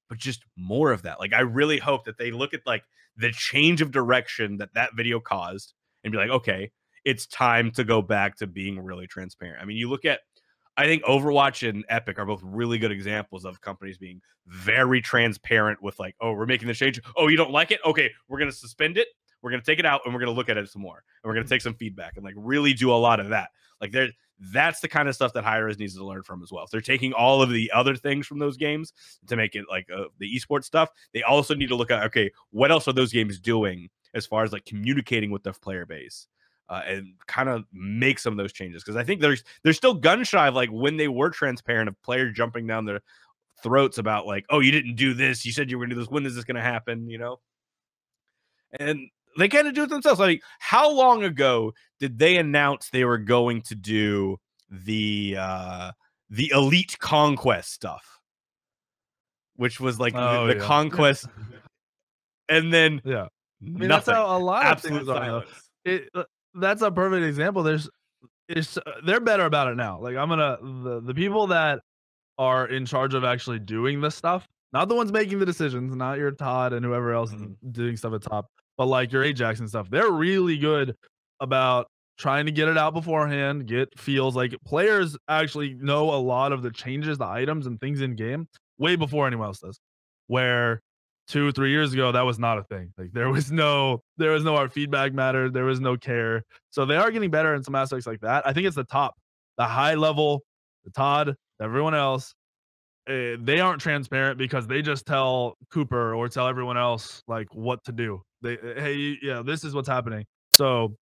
But just more of that. Like I really hope that they look at like the change of direction that that video caused and be like, okay, it's time to go back to being really transparent. I mean, you look at, I think Overwatch and Epic are both really good examples of companies being very transparent with like, oh, we're making this change. Oh, you don't like it? Okay, we're going to suspend it. We're going to take it out and we're going to look at it some more. And we're going to take some feedback and like really do a lot of that. Like that's the kind of stuff that Hi-Rez needs to learn from as well. If they're taking all of the other things from those games to make it like the esports stuff, they also need to look at, okay, what else are those games doing as far as like communicating with their player base? And kind of make some of those changes, because I think they're still gun shy of like when they were transparent of players jumping down their throats about like, oh, you didn't do this, you said you were gonna do this, when is this gonna happen, you know? And they kind of do it themselves. Like, how long ago did they announce they were going to do the elite conquest stuff, which was like Oh the yeah, conquest, and then yeah. I mean, that's nothing, how a lot of absolute things are though. silence. That's a perfect example. They're better about it now. Like the people that are in charge of actually doing this stuff, not the ones making the decisions, not your Todd and whoever else is Mhm. doing stuff at top, but like your Ajax and stuff. They're really good about trying to get it out beforehand, get feels like players actually know a lot of the changes, the items and things in game way before anyone else does. Where 2, 3 years ago, that was not a thing. Like there was no our feedback mattered, there was no care. So they are getting better in some aspects like that. I think it's the top, the high level, the Todd, everyone else, they aren't transparent because they just tell Cooper or tell everyone else like what to do. Hey, yeah, this is what's happening. So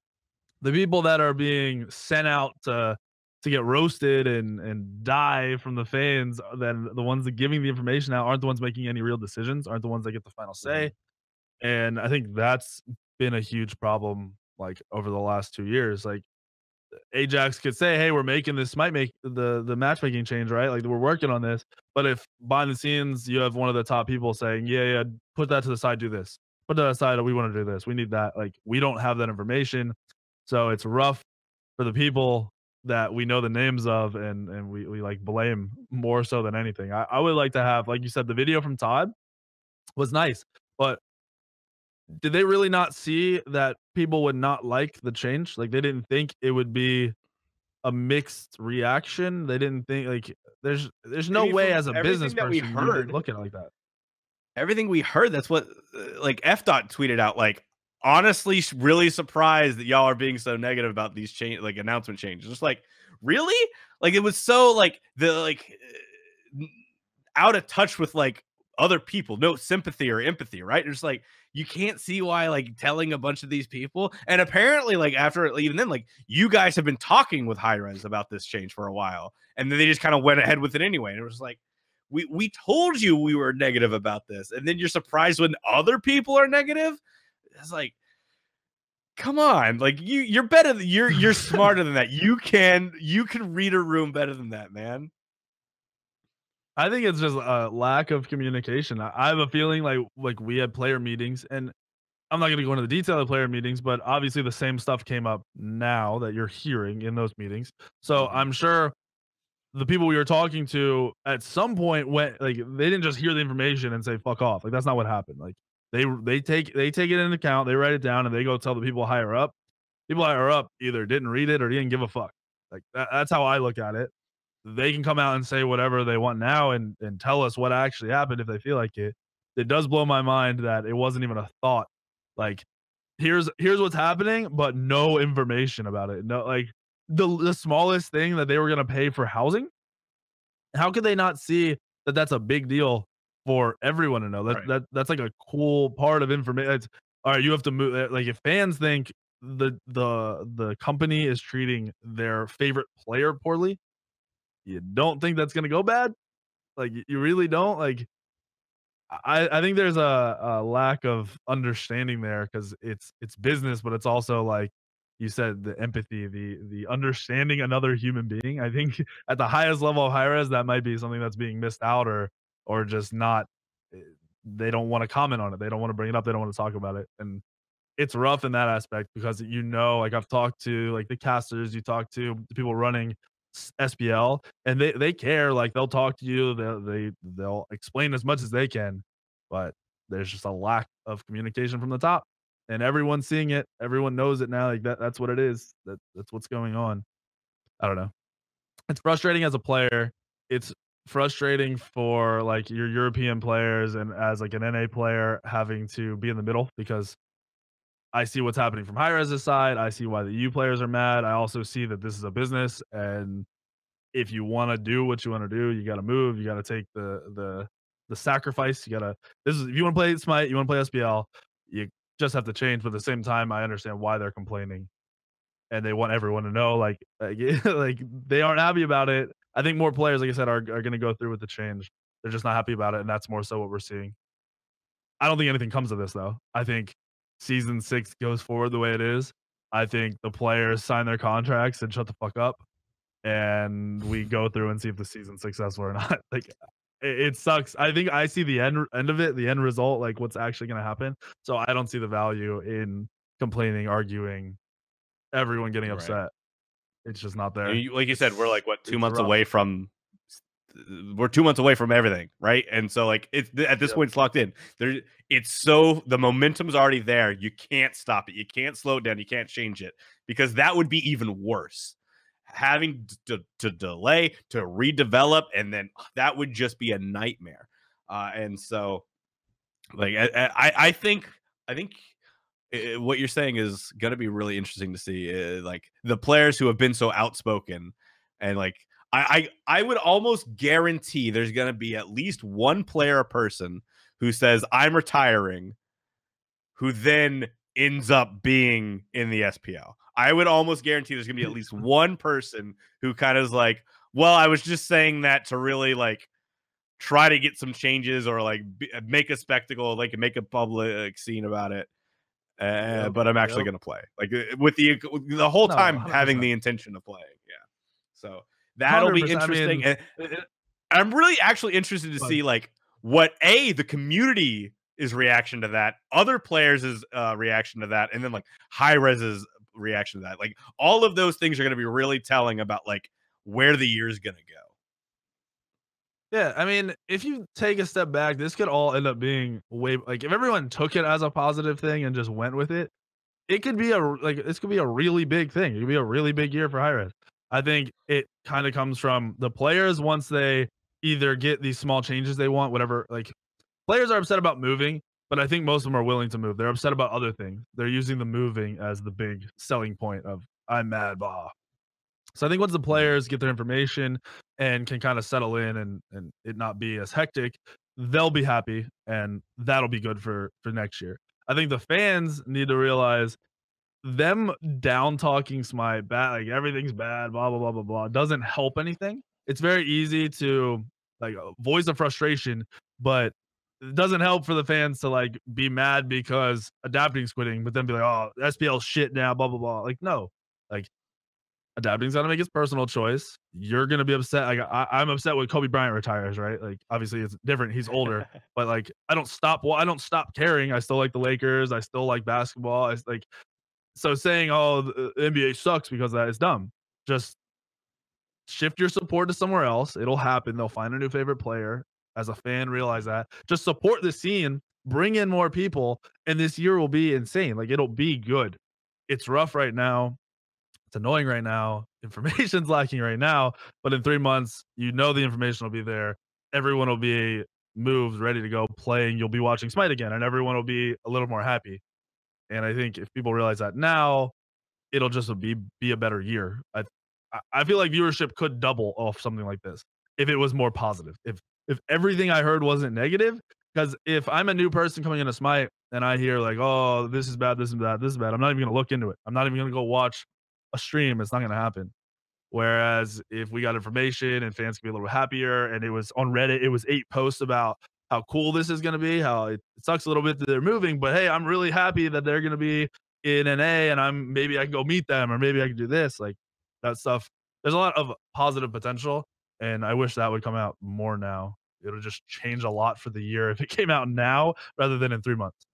the people that are being sent out to get roasted and die from the fans, then the ones that giving the information out aren't the ones making any real decisions, aren't the ones that get the final say. Mhm. And I think that's been a huge problem like over the last 2 years. Like Ajax could say, "Hey, we're making this, might make the matchmaking change, right? Like we're working on this." But if behind the scenes you have one of the top people saying, "Yeah, yeah, put that to the side, do this. Put that aside. We want to do this. We need that." Like we don't have that information, so it's rough for the people that we know the names of, and we like blame more so than anything. I would like to have, like you said, the video from Todd was nice, but did they really not see that people would not like the change? Like they didn't think it would be a mixed reaction. They didn't think like there's I no mean, way from as a business everything that we person you didn't heard, look at it like that. that's what like F dot tweeted out. Like, honestly, really surprised that y'all are being so negative about these change, like announcement changes. Just like, really, like it was so like the like out of touch with like other people, no sympathy or empathy, right? It's like you can't see why like telling a bunch of these people, and apparently like after even then, like you guys have been talking with High Res about this change for a while, and then they just kind of went ahead with it anyway. And it was like we told you we were negative about this, and then you're surprised when other people are negative. It's like, come on, like you're better, you're smarter than that. You can read a room better than that, man. I think it's just a lack of communication. I have a feeling like we had player meetings, and I'm not going to go into the detail of player meetings, but obviously the same stuff came up now that you're hearing in those meetings. So Mhm. I'm sure the people we were talking to at some point went like they didn't just hear the information and say fuck off. Like that's not what happened. Like they take it into account, they write it down, and they go tell the people higher up. People higher up either didn't read it or didn't give a fuck. Like that's how I look at it. They can come out and say whatever they want now and tell us what actually happened if they feel like it. It does blow my mind that it wasn't even a thought. Like here's what's happening, but no information about it. No, like the smallest thing that they were gonna pay for housing. How could they not see that that's a big deal for everyone to know? That Right. that's like a cool part of information. All right, you have to move. Like if fans think the company is treating their favorite player poorly, you don't think that's gonna go bad? Like you really don't? Like I think there's a lack of understanding there because it's business, but it's also like you said, the empathy, the understanding another human being. I think at the highest level of high res, that might be something that's being missed out or just not. eh, They don't want to comment on it. They don't want to bring it up. They don't want to talk about it. And it's rough in that aspect because like I've talked to like the casters, you talk to the people running SPL, and they care. Like they'll talk to you, they'll explain as much as they can, but there's just a lack of communication from the top, and everyone's seeing it. Everyone knows it now. Like that's what it is. That's what's going on. I don't know. It's frustrating as a player. It's frustrating for like your European players and as like an NA player having to be in the middle because I see what's happening from Hi-Rez's side. I see why the U players are mad. I also see that this is a business, and if you want to do what you want to do, you got to move. You got to take the sacrifice. You got to. This is if you want to play Smite, you want to play SPL. You just have to change. But at the same time, I understand why they're complaining, and they want everyone to know, like they aren't happy about it. I think more players, like I said, are going to go through with the change. They're just not happy about it, and that's more so what we're seeing. I don't think anything comes of this though. I think season 6 goes forward the way it is. I think the players sign their contracts and shut the fuck up, and we go through and see if the season's successful or not. Like it sucks. I think I see the end of it, the end result, like what's actually going to happen. So I don't see the value in complaining, arguing, everyone getting Right. upset. It's just not And there. like you said, we're like what, two It's months rough. away from we're 2 months away from everything, right? And so like it's at this Yep. point it's locked in. There, it's so the momentum's already there. You can't stop it. You can't slow it down. You can't change it because that would be even worse. Having to delay, to redevelop, and then that would just be a nightmare. And so, like, I think what you're saying is going to be really interesting to see. Like the players who have been so outspoken, and like I would almost guarantee there's going to be at least one player or person who says I'm retiring, who then ends up being in the SPL. I would almost guarantee there's going to be at least one person who kind of is like, well, I was just saying that to really like try to get some changes or like make a spectacle, like make a public scene about it. Yep, but I'm actually yep. going to play. Like with the whole No, time having 100%. the intention of playing. Yeah. So that'll be 100%. I interesting. mean, And I'm really actually interested to but see like what the community is reaction to that, other players' reaction to that, and then like high res's reaction to that. Like all of those things are going to be really telling about like where the year is going to go. yeah, I mean, if you take a step back, this could all end up being way like if everyone took it as a positive thing and just went with it, it could be this could be a really big thing. It could be a really big year for high res. I think it kind of comes from the players once they either get these small changes they want, whatever. Like players are upset about moving, but I think most of them are willing to move. They're upset about other things. They're using the moving as the big selling point of I'm mad, bah. So I think once the Mhm. players get their information and can kind of settle in and it not be as hectic, they'll be happy and that'll be good for next year. I think the fans need to realize them down talking Smite bad, like everything's bad, blah blah blah blah blah, doesn't help anything. It's very easy to like voice a frustration, but it doesn't help for the fans to like be mad because adapting's quitting, but then be like, oh, SPL's shit now, blah blah blah. Like, no, like adapting's got to make his personal choice. You're gonna be upset. Like I'm upset when Kobe Bryant retires, right? Like obviously it's different. He's older, but like I don't stop. Well, I don't stop caring. I still like the Lakers. I still like basketball. I like so saying, "Oh, the NBA sucks" because of that is dumb. Just shift your support to somewhere else. It'll happen. They'll find a new favorite player. As a fan, realize that. Just support the scene, bring in more people, and this year will be insane. Like it'll be good. It's rough right now. It's annoying right now. Information's lacking right now, but in 3 months, you know the information will be there. Everyone will be moved, ready to go playing. You'll be watching Smite again, and everyone will be a little more happy. And I think if people realize that now, it'll just be a better year. I feel like viewership could double off something like this if it was more positive. If everything I heard wasn't negative, because if I'm a new person coming into Smite and I hear like, oh, this is bad, this is bad, this is bad, I'm not even gonna look into it. I'm not even gonna go watch a stream. It's not gonna happen. Whereas if we got information and fans can be a little happier, and it was on Reddit, it was 8 posts about how cool this is going to be, how it sucks a little bit that they're moving, but hey, I'm really happy that they're going to be in NA, and maybe I can go meet them, or maybe I can do this, like that stuff. There's a lot of positive potential, and I wish that would come out more now. It'll just change a lot for the year if it came out now rather than in 3 months.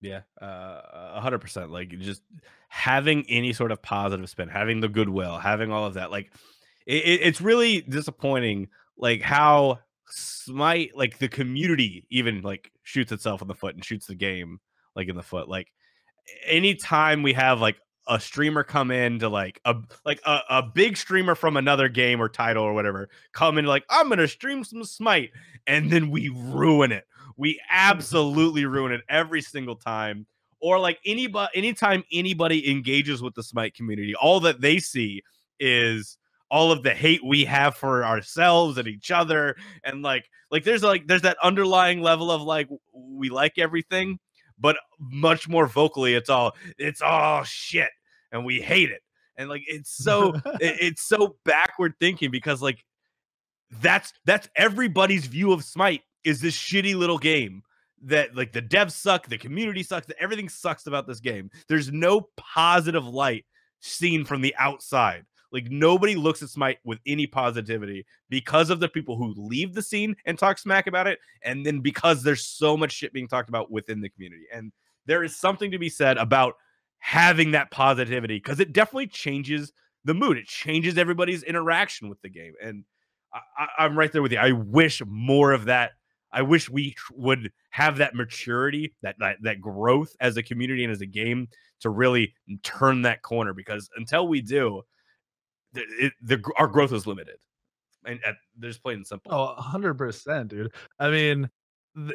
Yeah, 100%. Like just having any sort of positive spin, having the goodwill, having all of that. Like it's really disappointing, like how Smite, like the community, even like shoots itself in the foot and shoots the game like in the foot. Like anytime we have like a streamer come in to like a big streamer from another game or title or whatever come in like I'm gonna stream some Smite, and then we ruin it. We absolutely ruin it every single time. Or like anytime anybody engages with the Smite community, all that they see is all of the hate we have for ourselves and each other. And there's that underlying level of like we like everything, but much more vocally it's all shit and we hate it. And like it's so backward thinking, because like that's everybody's view of Smite is this shitty little game that like the devs suck, the community sucks, that everything sucks about this game. There's no positive light seen from the outside. Like nobody looks at Smite with any positivity because of the people who leave the scene and talk smack about it, and then because there's so much shit being talked about within the community. And there is something to be said about having that positivity, because it definitely changes the mood. It changes everybody's interaction with the game. And I'm right there with you. I wish more of that. I wish we would have that maturity, that growth as a community and as a game to really turn that corner. Because until we do, our growth is limited, and there's plain and simple. Oh, 100%, dude. I mean,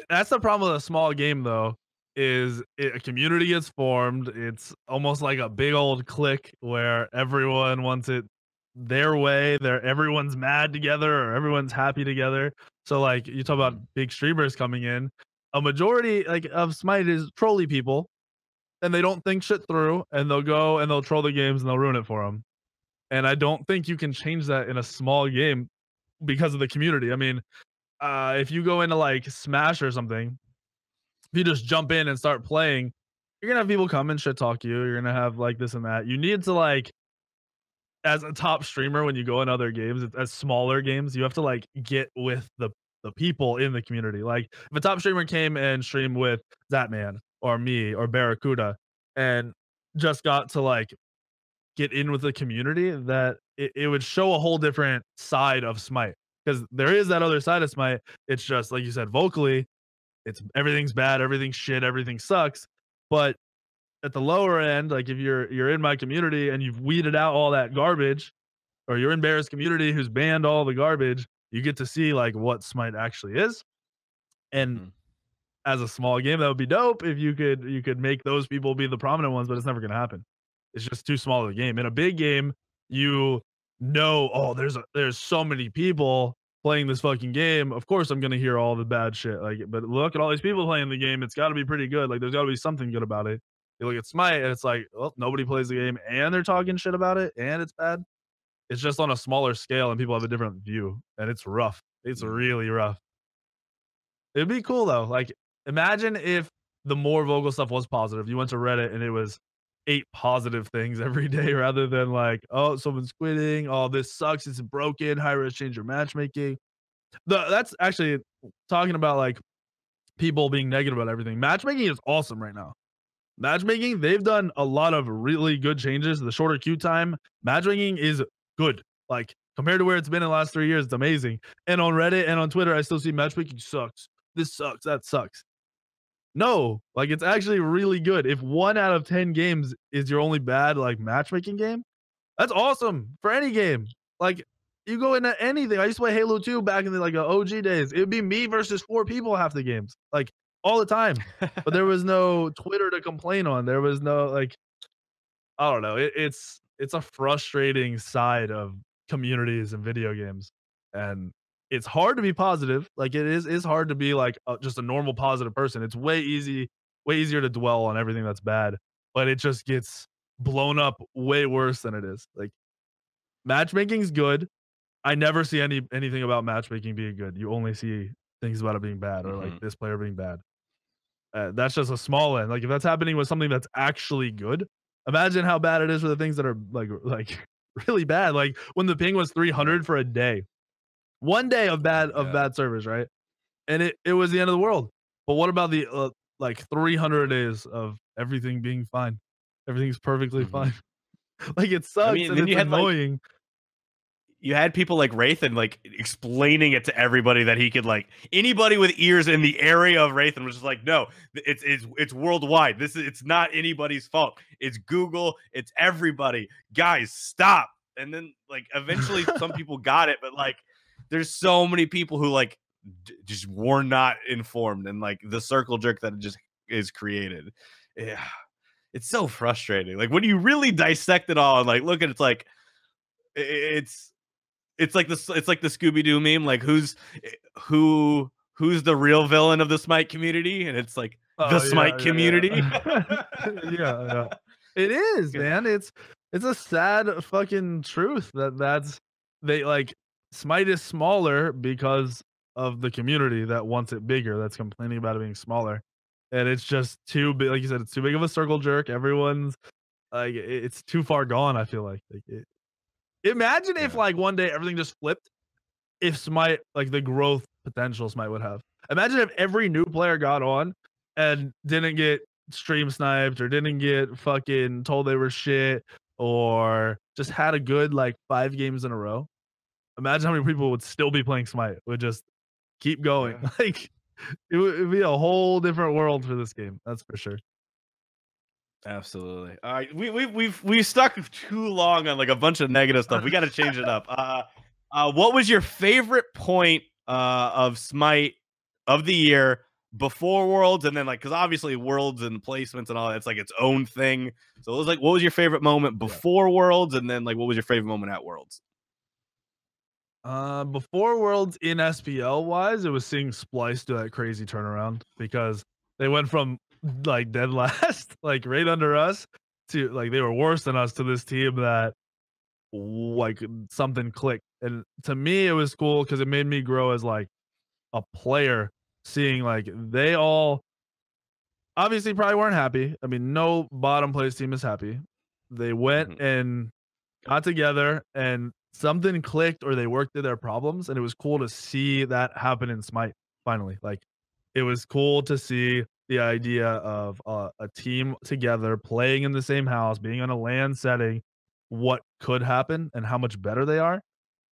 that's the problem with a small game, though, is a community gets formed. It's almost like a big old clique where everyone wants it their way. Everyone's mad together or everyone's happy together. So, like, you talk about big streamers coming in. A majority like of Smite is trolly people, and they don't think shit through, and they'll go and they'll troll the games and they'll ruin it for them. And I don't think you can change that in a small game because of the community. I mean, if you go into like Smash or something, if you just jump in and start playing, you're gonna have people come and shit talk you. You're gonna have like this and that. You need to like as a top streamer when you go in other games, as smaller games, you have to like get with the people in the community. Like if a top streamer came and streamed with Zatman or me or Barracuda and just got to like get in with the community, that it would show a whole different side of Smite. Because there is that other side of Smite. It's just like you said, vocally, it's everything's bad, everything's shit, everything sucks. But at the lower end, like if you're in my community and you've weeded out all that garbage, or you're in Bear's community who's banned all the garbage, you get to see like what Smite actually is. And Mhm. as a small game, that would be dope if you could make those people be the prominent ones, but it's never gonna happen. It's just too small of a game. In a big game, you know, oh, there's so many people playing this fucking game. Of course, I'm gonna hear all the bad shit. Like, but look at all these people playing the game. It's got to be pretty good. Like, there's got to be something good about it. You look at Smite, and it's like, well, nobody plays the game, and they're talking shit about it, and it's bad. It's just on a smaller scale, and people have a different view, and it's rough. It's Mhm. really rough. It'd be cool though. Like, imagine if the more vocal stuff was positive. You went to Reddit and it was 8 positive things every day rather than like, oh, someone's quitting. Oh, this sucks. It's broken. High risk change your matchmaking. That's actually talking about like people being negative about everything. Matchmaking is awesome right now. Matchmaking, they've done a lot of really good changes. The shorter queue time, matchmaking is good. Like compared to where it's been in the last 3 years, it's amazing. And on Reddit and on Twitter, I still see matchmaking sucks. This sucks. That sucks. No, like it's actually really good. If 1 out of 10 games is your only bad like matchmaking game, that's awesome for any game. Like you go into anything. I used to play Halo 2 back in the like OG days. It would be me versus 4 people half the games, like all the time. But there was no Twitter to complain on. There was no like I don't know. It's a frustrating side of communities and video games, and it's hard to be positive. Like it is hard to be like just a normal positive person. It's way easier to dwell on everything that's bad, but it just gets blown up way worse than it is. Like matchmaking's good. I never see anything about matchmaking being good. You only see things about it being bad or like Mhm. this player being bad. That's just a small end. Like if that's happening with something that's actually good, imagine how bad it is for the things that are like really bad. Like when the ping was Right. 300 for a day, 1 day of Oh my bad god. service, right? And it was the end of the world. But what about the like 300 days of everything being fine? Everything's perfectly Mhm. fine. Like it I sucks mean, and then it's you had like annoying. you had people like Wraithen like explaining it to everybody that he could like anybody with ears in the area of Wraithen was just like, no, it's worldwide. This is it's not anybody's fault. It's Google, it's everybody. Guys, stop. And then like eventually some people got it, but like there's so many people who like just were not informed and like the circle jerk that it just is created. Yeah. It's so frustrating. Like when you really dissect it all and like look at it, it's like it's it's like the Scooby Doo meme, like who's the real villain of the Smite community, and it's like the Oh Smite yeah, yeah, community. yeah. Yeah, yeah. It is, Yeah. man. It's a sad fucking truth that's they like Smite is smaller because of the community that wants it bigger, that's complaining about it being smaller. And it's just too big, like you said, it's too big of a circle jerk. Everyone's like it's too far gone, I feel like. Imagine if Yeah. like one day everything just flipped, if Smite like the growth potential Smite would have. Imagine if every new player got on and didn't get stream sniped or didn't get fucking told they were shit or just had a good like 5 games in a row. Imagine how many people would still be playing Smite. Would just keep going. Yeah. Like it'd be a whole different world for this game. That's for sure. Absolutely. All right, we've stuck too long on like a bunch of negative stuff. We got to change it up. What was your favorite point of Smite of the year before Worlds, and then like because obviously Worlds and placements and all that's like its own thing. So it was like, what was your favorite moment Yeah. before Worlds, and then like what was your favorite moment at Worlds? Before Worlds in SPL wise, it was seeing Splice do that crazy turnaround because they went from like dead last, like right under us, to like they were worse than us to this team that like something clicked. And to me, it was cool because it made me grow as like a player, seeing like they all obviously probably weren't happy. I mean, no bottom place team is happy. They went Mhm. and got together and something clicked or they worked through their problems. And it was cool to see that happen in Smite finally. Like it was cool to see the idea of a team together playing in the same house, being on a LAN setting, what could happen and how much better they are.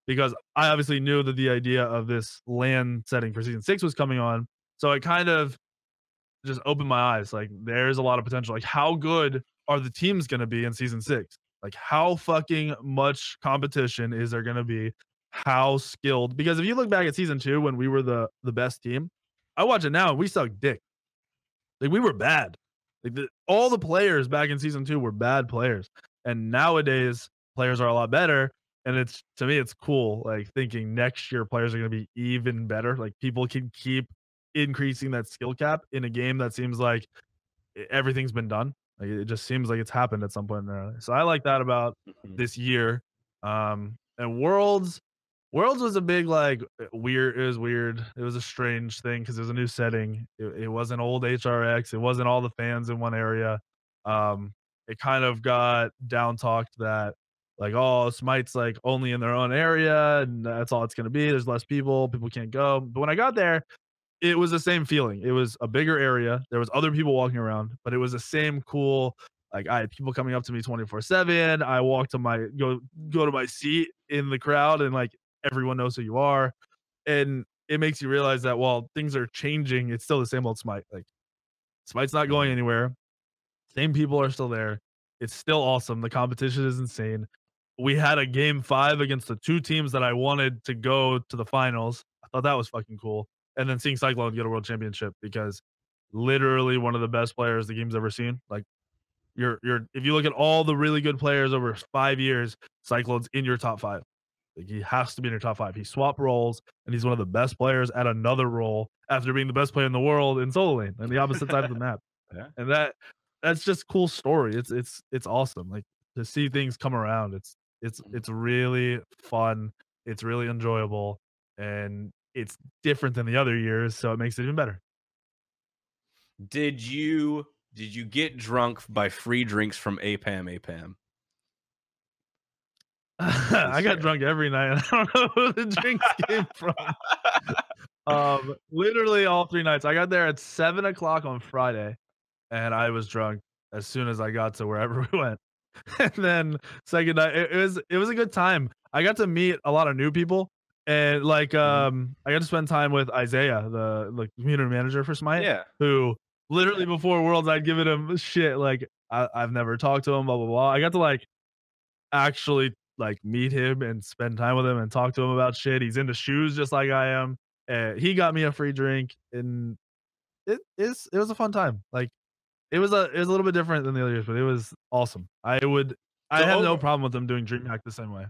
Because I obviously knew that the idea of this LAN setting for season 6 was coming on. So it kind of just opened my eyes. Like, there's a lot of potential. Like, how good are the teams going to be in season 6? Like, how fucking much competition is there going to be? How skilled? Because if you look back at season 2 when we were the best team, I watch it now and we suck dick. Like, we were bad. Like, all the players back in season 2 were bad players. And nowadays, players are a lot better. And it's, to me, it's cool. Like, thinking next year players are going to be even better. Like, people can keep increasing that skill cap in a game that seems like everything's been done. Like, it just seems like it's happened at some point in there. So I like that about Mhm. this year. And Worlds was a big like weird. It was weird. It was a strange thing because it was a new setting. It wasn't old HRX. It wasn't all the fans in one area. Um, it kind of got down talked that like, oh, Smite's like only in their own area and that's all it's gonna be. There's less people. People can't go. But when I got there, it was the same feeling. It was a bigger area. There was other people walking around, but it was the same cool. Like I had people coming up to me 24/7. I walk to my go to my seat in the crowd, and like everyone knows who you are, and it makes you realize that while things are changing, it's still the same old Smite. Like Smite's not going Mhm. anywhere. Same people are still there. It's still awesome. The competition is insane. We had a game 5 against the 2 teams that I wanted to go to the finals. I thought that was fucking cool. And then seeing Cyclone get a world championship because literally one of the best players the game's ever seen. Like you're if you look at all the really good players over 5 years, Cyclone's in your top 5. Like he has to be in your top 5. He swapped roles and he's one of the best players at another role after being the best player in the world in solo lane and the opposite side of the map. Yeah. And that's just cool story. It's awesome. Like to see things come around. It's really fun. It's really enjoyable, and it's different than the other years, so it makes it even better. Did you get drunk by free drinks from APAM APAM I this got year? drunk every night, and I don't know who the drinks came from. Literally all 3 nights. I got there at 7 o'clock on Friday, and I was drunk as soon as I got to wherever we went. And then second night, it was a good time. I got to meet a lot of new people, and like Mhm. I got to spend time with Isaiah, the like community manager for Smite, Yeah. who literally before Worlds I'd given him shit like I've never talked to him, blah blah blah. I got to like actually like meet him and spend time with him and talk to him about shit. He's into shoes just like I am. And he got me a free drink, and it was a fun time. Like it was a little bit different than the other years, but it was awesome. I So have no over problem with them doing DreamHack the same way.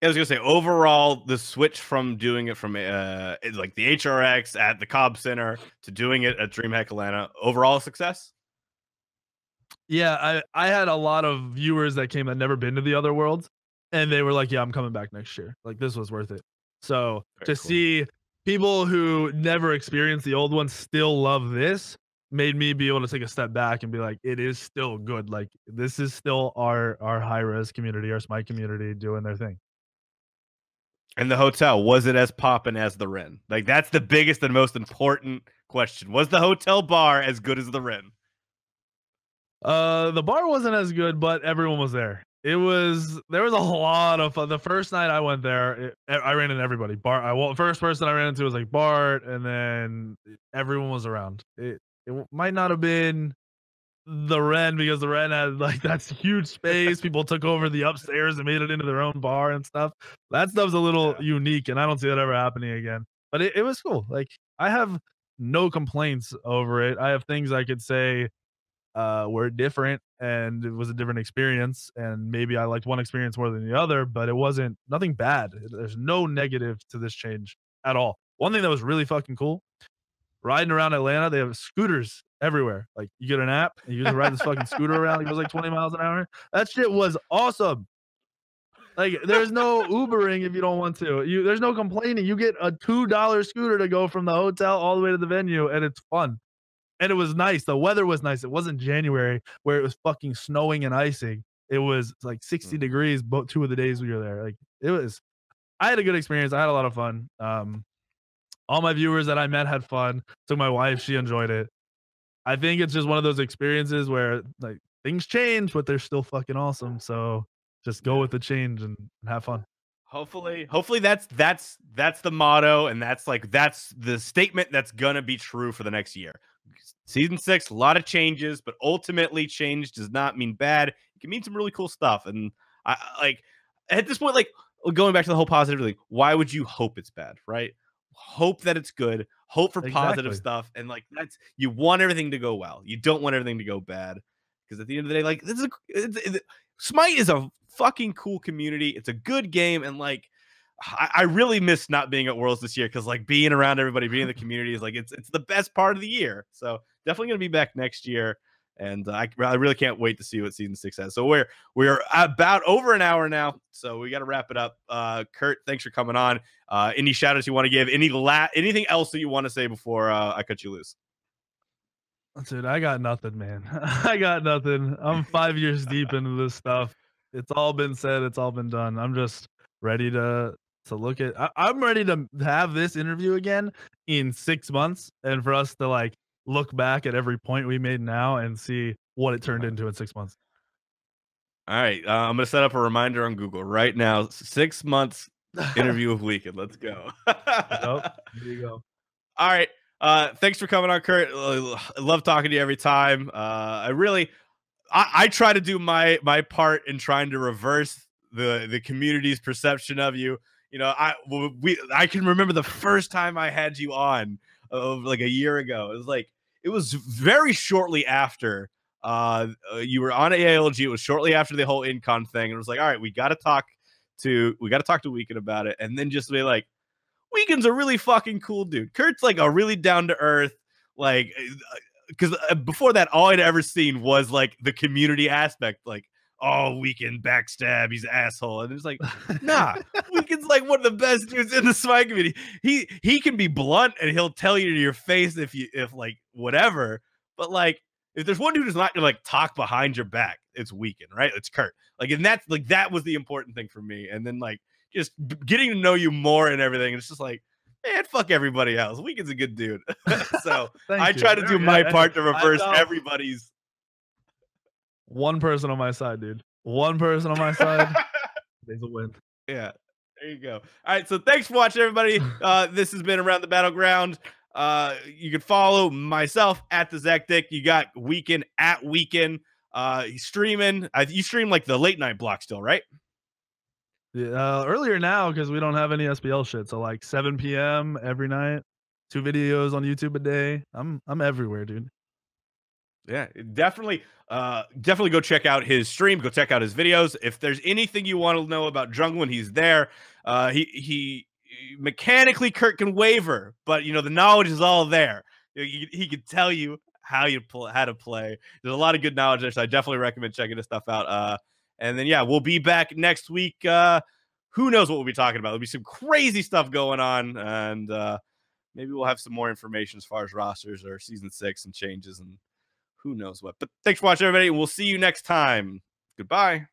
I was gonna say overall, the switch from doing it from like the HRX at the Cobb Center to doing it at DreamHack Atlanta, overall success. Yeah, I had a lot of viewers that came that never been to the other worlds, and they were like, "Yeah, I'm coming back next year. Like this was worth it." So Very to cool. see people who never experienced the old one still love this made me be able to take a step back and be like, "It is still good. Like this is still our high res community, our Smite community doing their thing." And the hotel, was it as poppin' as the Ren? Like that's the biggest and most important question. Was the hotel bar as good as the Ren? The bar wasn't as good, but everyone was there. There was a lot of fun. The first night I went there, I ran into everybody. First person I ran into was like Bart, and then everyone was around. It might not have been the Ren because the Ren had like that's huge space. People took over the upstairs and made it into their own bar and stuff. That stuff's a little Yeah. unique, and I don't see that ever happening again. But it was cool. Like I have no complaints over it. I have things I could say were different and it was a different experience. And maybe I liked one experience more than the other, but it wasn't nothing bad. There's no negative to this change at all. One thing that was really fucking cool riding around Atlanta, they have scooters everywhere. Like you get an app and you just ride this fucking scooter around. It goes like 20 miles an hour. That shit was awesome. Like there's no Ubering if you don't want to. There's no complaining. You get a $2 scooter to go from the hotel all the way to the venue, and it's fun. and it was nice. The weather was nice. It wasn't January where it was fucking snowing and icing. It was like 60 Mm. degrees both 2 of the days we were there. Like it was I had a good experience. I had a lot of fun. All my viewers that I met had fun. So my wife, she enjoyed it. I think it's just one of those experiences where like things change, but they're still fucking awesome. So just go Yeah. with the change and have fun. Hopefully that's the motto, and that's the statement that's gonna be true for the next year. Season 6, a lot of changes, but ultimately change does not mean bad. It can mean some really cool stuff. And like at this point, like going back to the whole positive thing, why would you hope it's bad, right? Hope that it's good, hope for positive Exactly. stuff, and like that's you want everything to go well. You don't want everything to go bad. Because at the end of the day, like Smite is a fucking cool community. It's a good game, and like I really miss not being at Worlds this year because like being around everybody, being in the community is like it's the best part of the year. So definitely gonna be back next year, and I really can't wait to see what season 6 has. So we're about over an hour now, so we got to wrap it up. Kurt, thanks for coming on. Any shout outs you want to give? Anything else that you want to say before I cut you loose? Dude, I got nothing, man. I got nothing. I'm 5 years deep into this stuff. It's all been said, it's all been done. I'm just ready to look at I'm ready to have this interview again in 6 months and for us to, like, look back at every point we made now and see what it turned into in 6 months. All right, I'm gonna set up a reminder on Google right now. 6 months interview with Weak3n. Let's go. Yep. There you go. All right. Thanks for coming on, Kurt. I love talking to you every time. I try to do my part in trying to reverse the community's perception of you. You know, I can remember the first time I had you on, like a year ago. It was very shortly after you were on AILG. It was shortly after the whole Incon thing, and it was like, all right, we got to talk to Weak3n about it, and then just be like, Weak3n's a really fucking cool dude. Kurt's like a really down to earth, like, because before that, all I'd ever seen was like the community aspect, like, oh, Weak3n backstab, he's an asshole, and it's like, nah, Weak3n's like one of the best dudes in the Smite community. He can be blunt and he'll tell you to your face if like whatever, but like if there's one dude who's not gonna like talk behind your back, it's Weak3n, right? It's Kurt. Like, and that's like that was the important thing for me, and then like just getting to know you more and everything. It's just like, man, fuck everybody else. Weak3n's a good dude. So I Thank you. try to do my part to I reverse know everybody's. one person on my side, dude. One person on my side. There's a win. Yeah, there you go. All right, so thanks for watching, everybody. This has been Around the Battleground. You can follow myself at the Zectic. You got Weak3n at Weak3n. He's streaming. You stream like the late night block still, right? Yeah, earlier now because we don't have any SPL shit. So like 7 p.m. every night, 2 videos on YouTube a day. I'm everywhere, dude. Yeah, definitely go check out his stream. Go check out his videos. If there's anything you want to know about jungling, he's there. He mechanically Kurt can waver, but you know the knowledge is all there. He can tell you how to play. There's a lot of good knowledge there, so I definitely recommend checking this stuff out. And then yeah, we'll be back next week. Who knows what we'll be talking about? There'll be some crazy stuff going on, and maybe we'll have some more information as far as rosters or season 6 and changes and who knows what. But thanks for watching, everybody. We'll see you next time. Goodbye.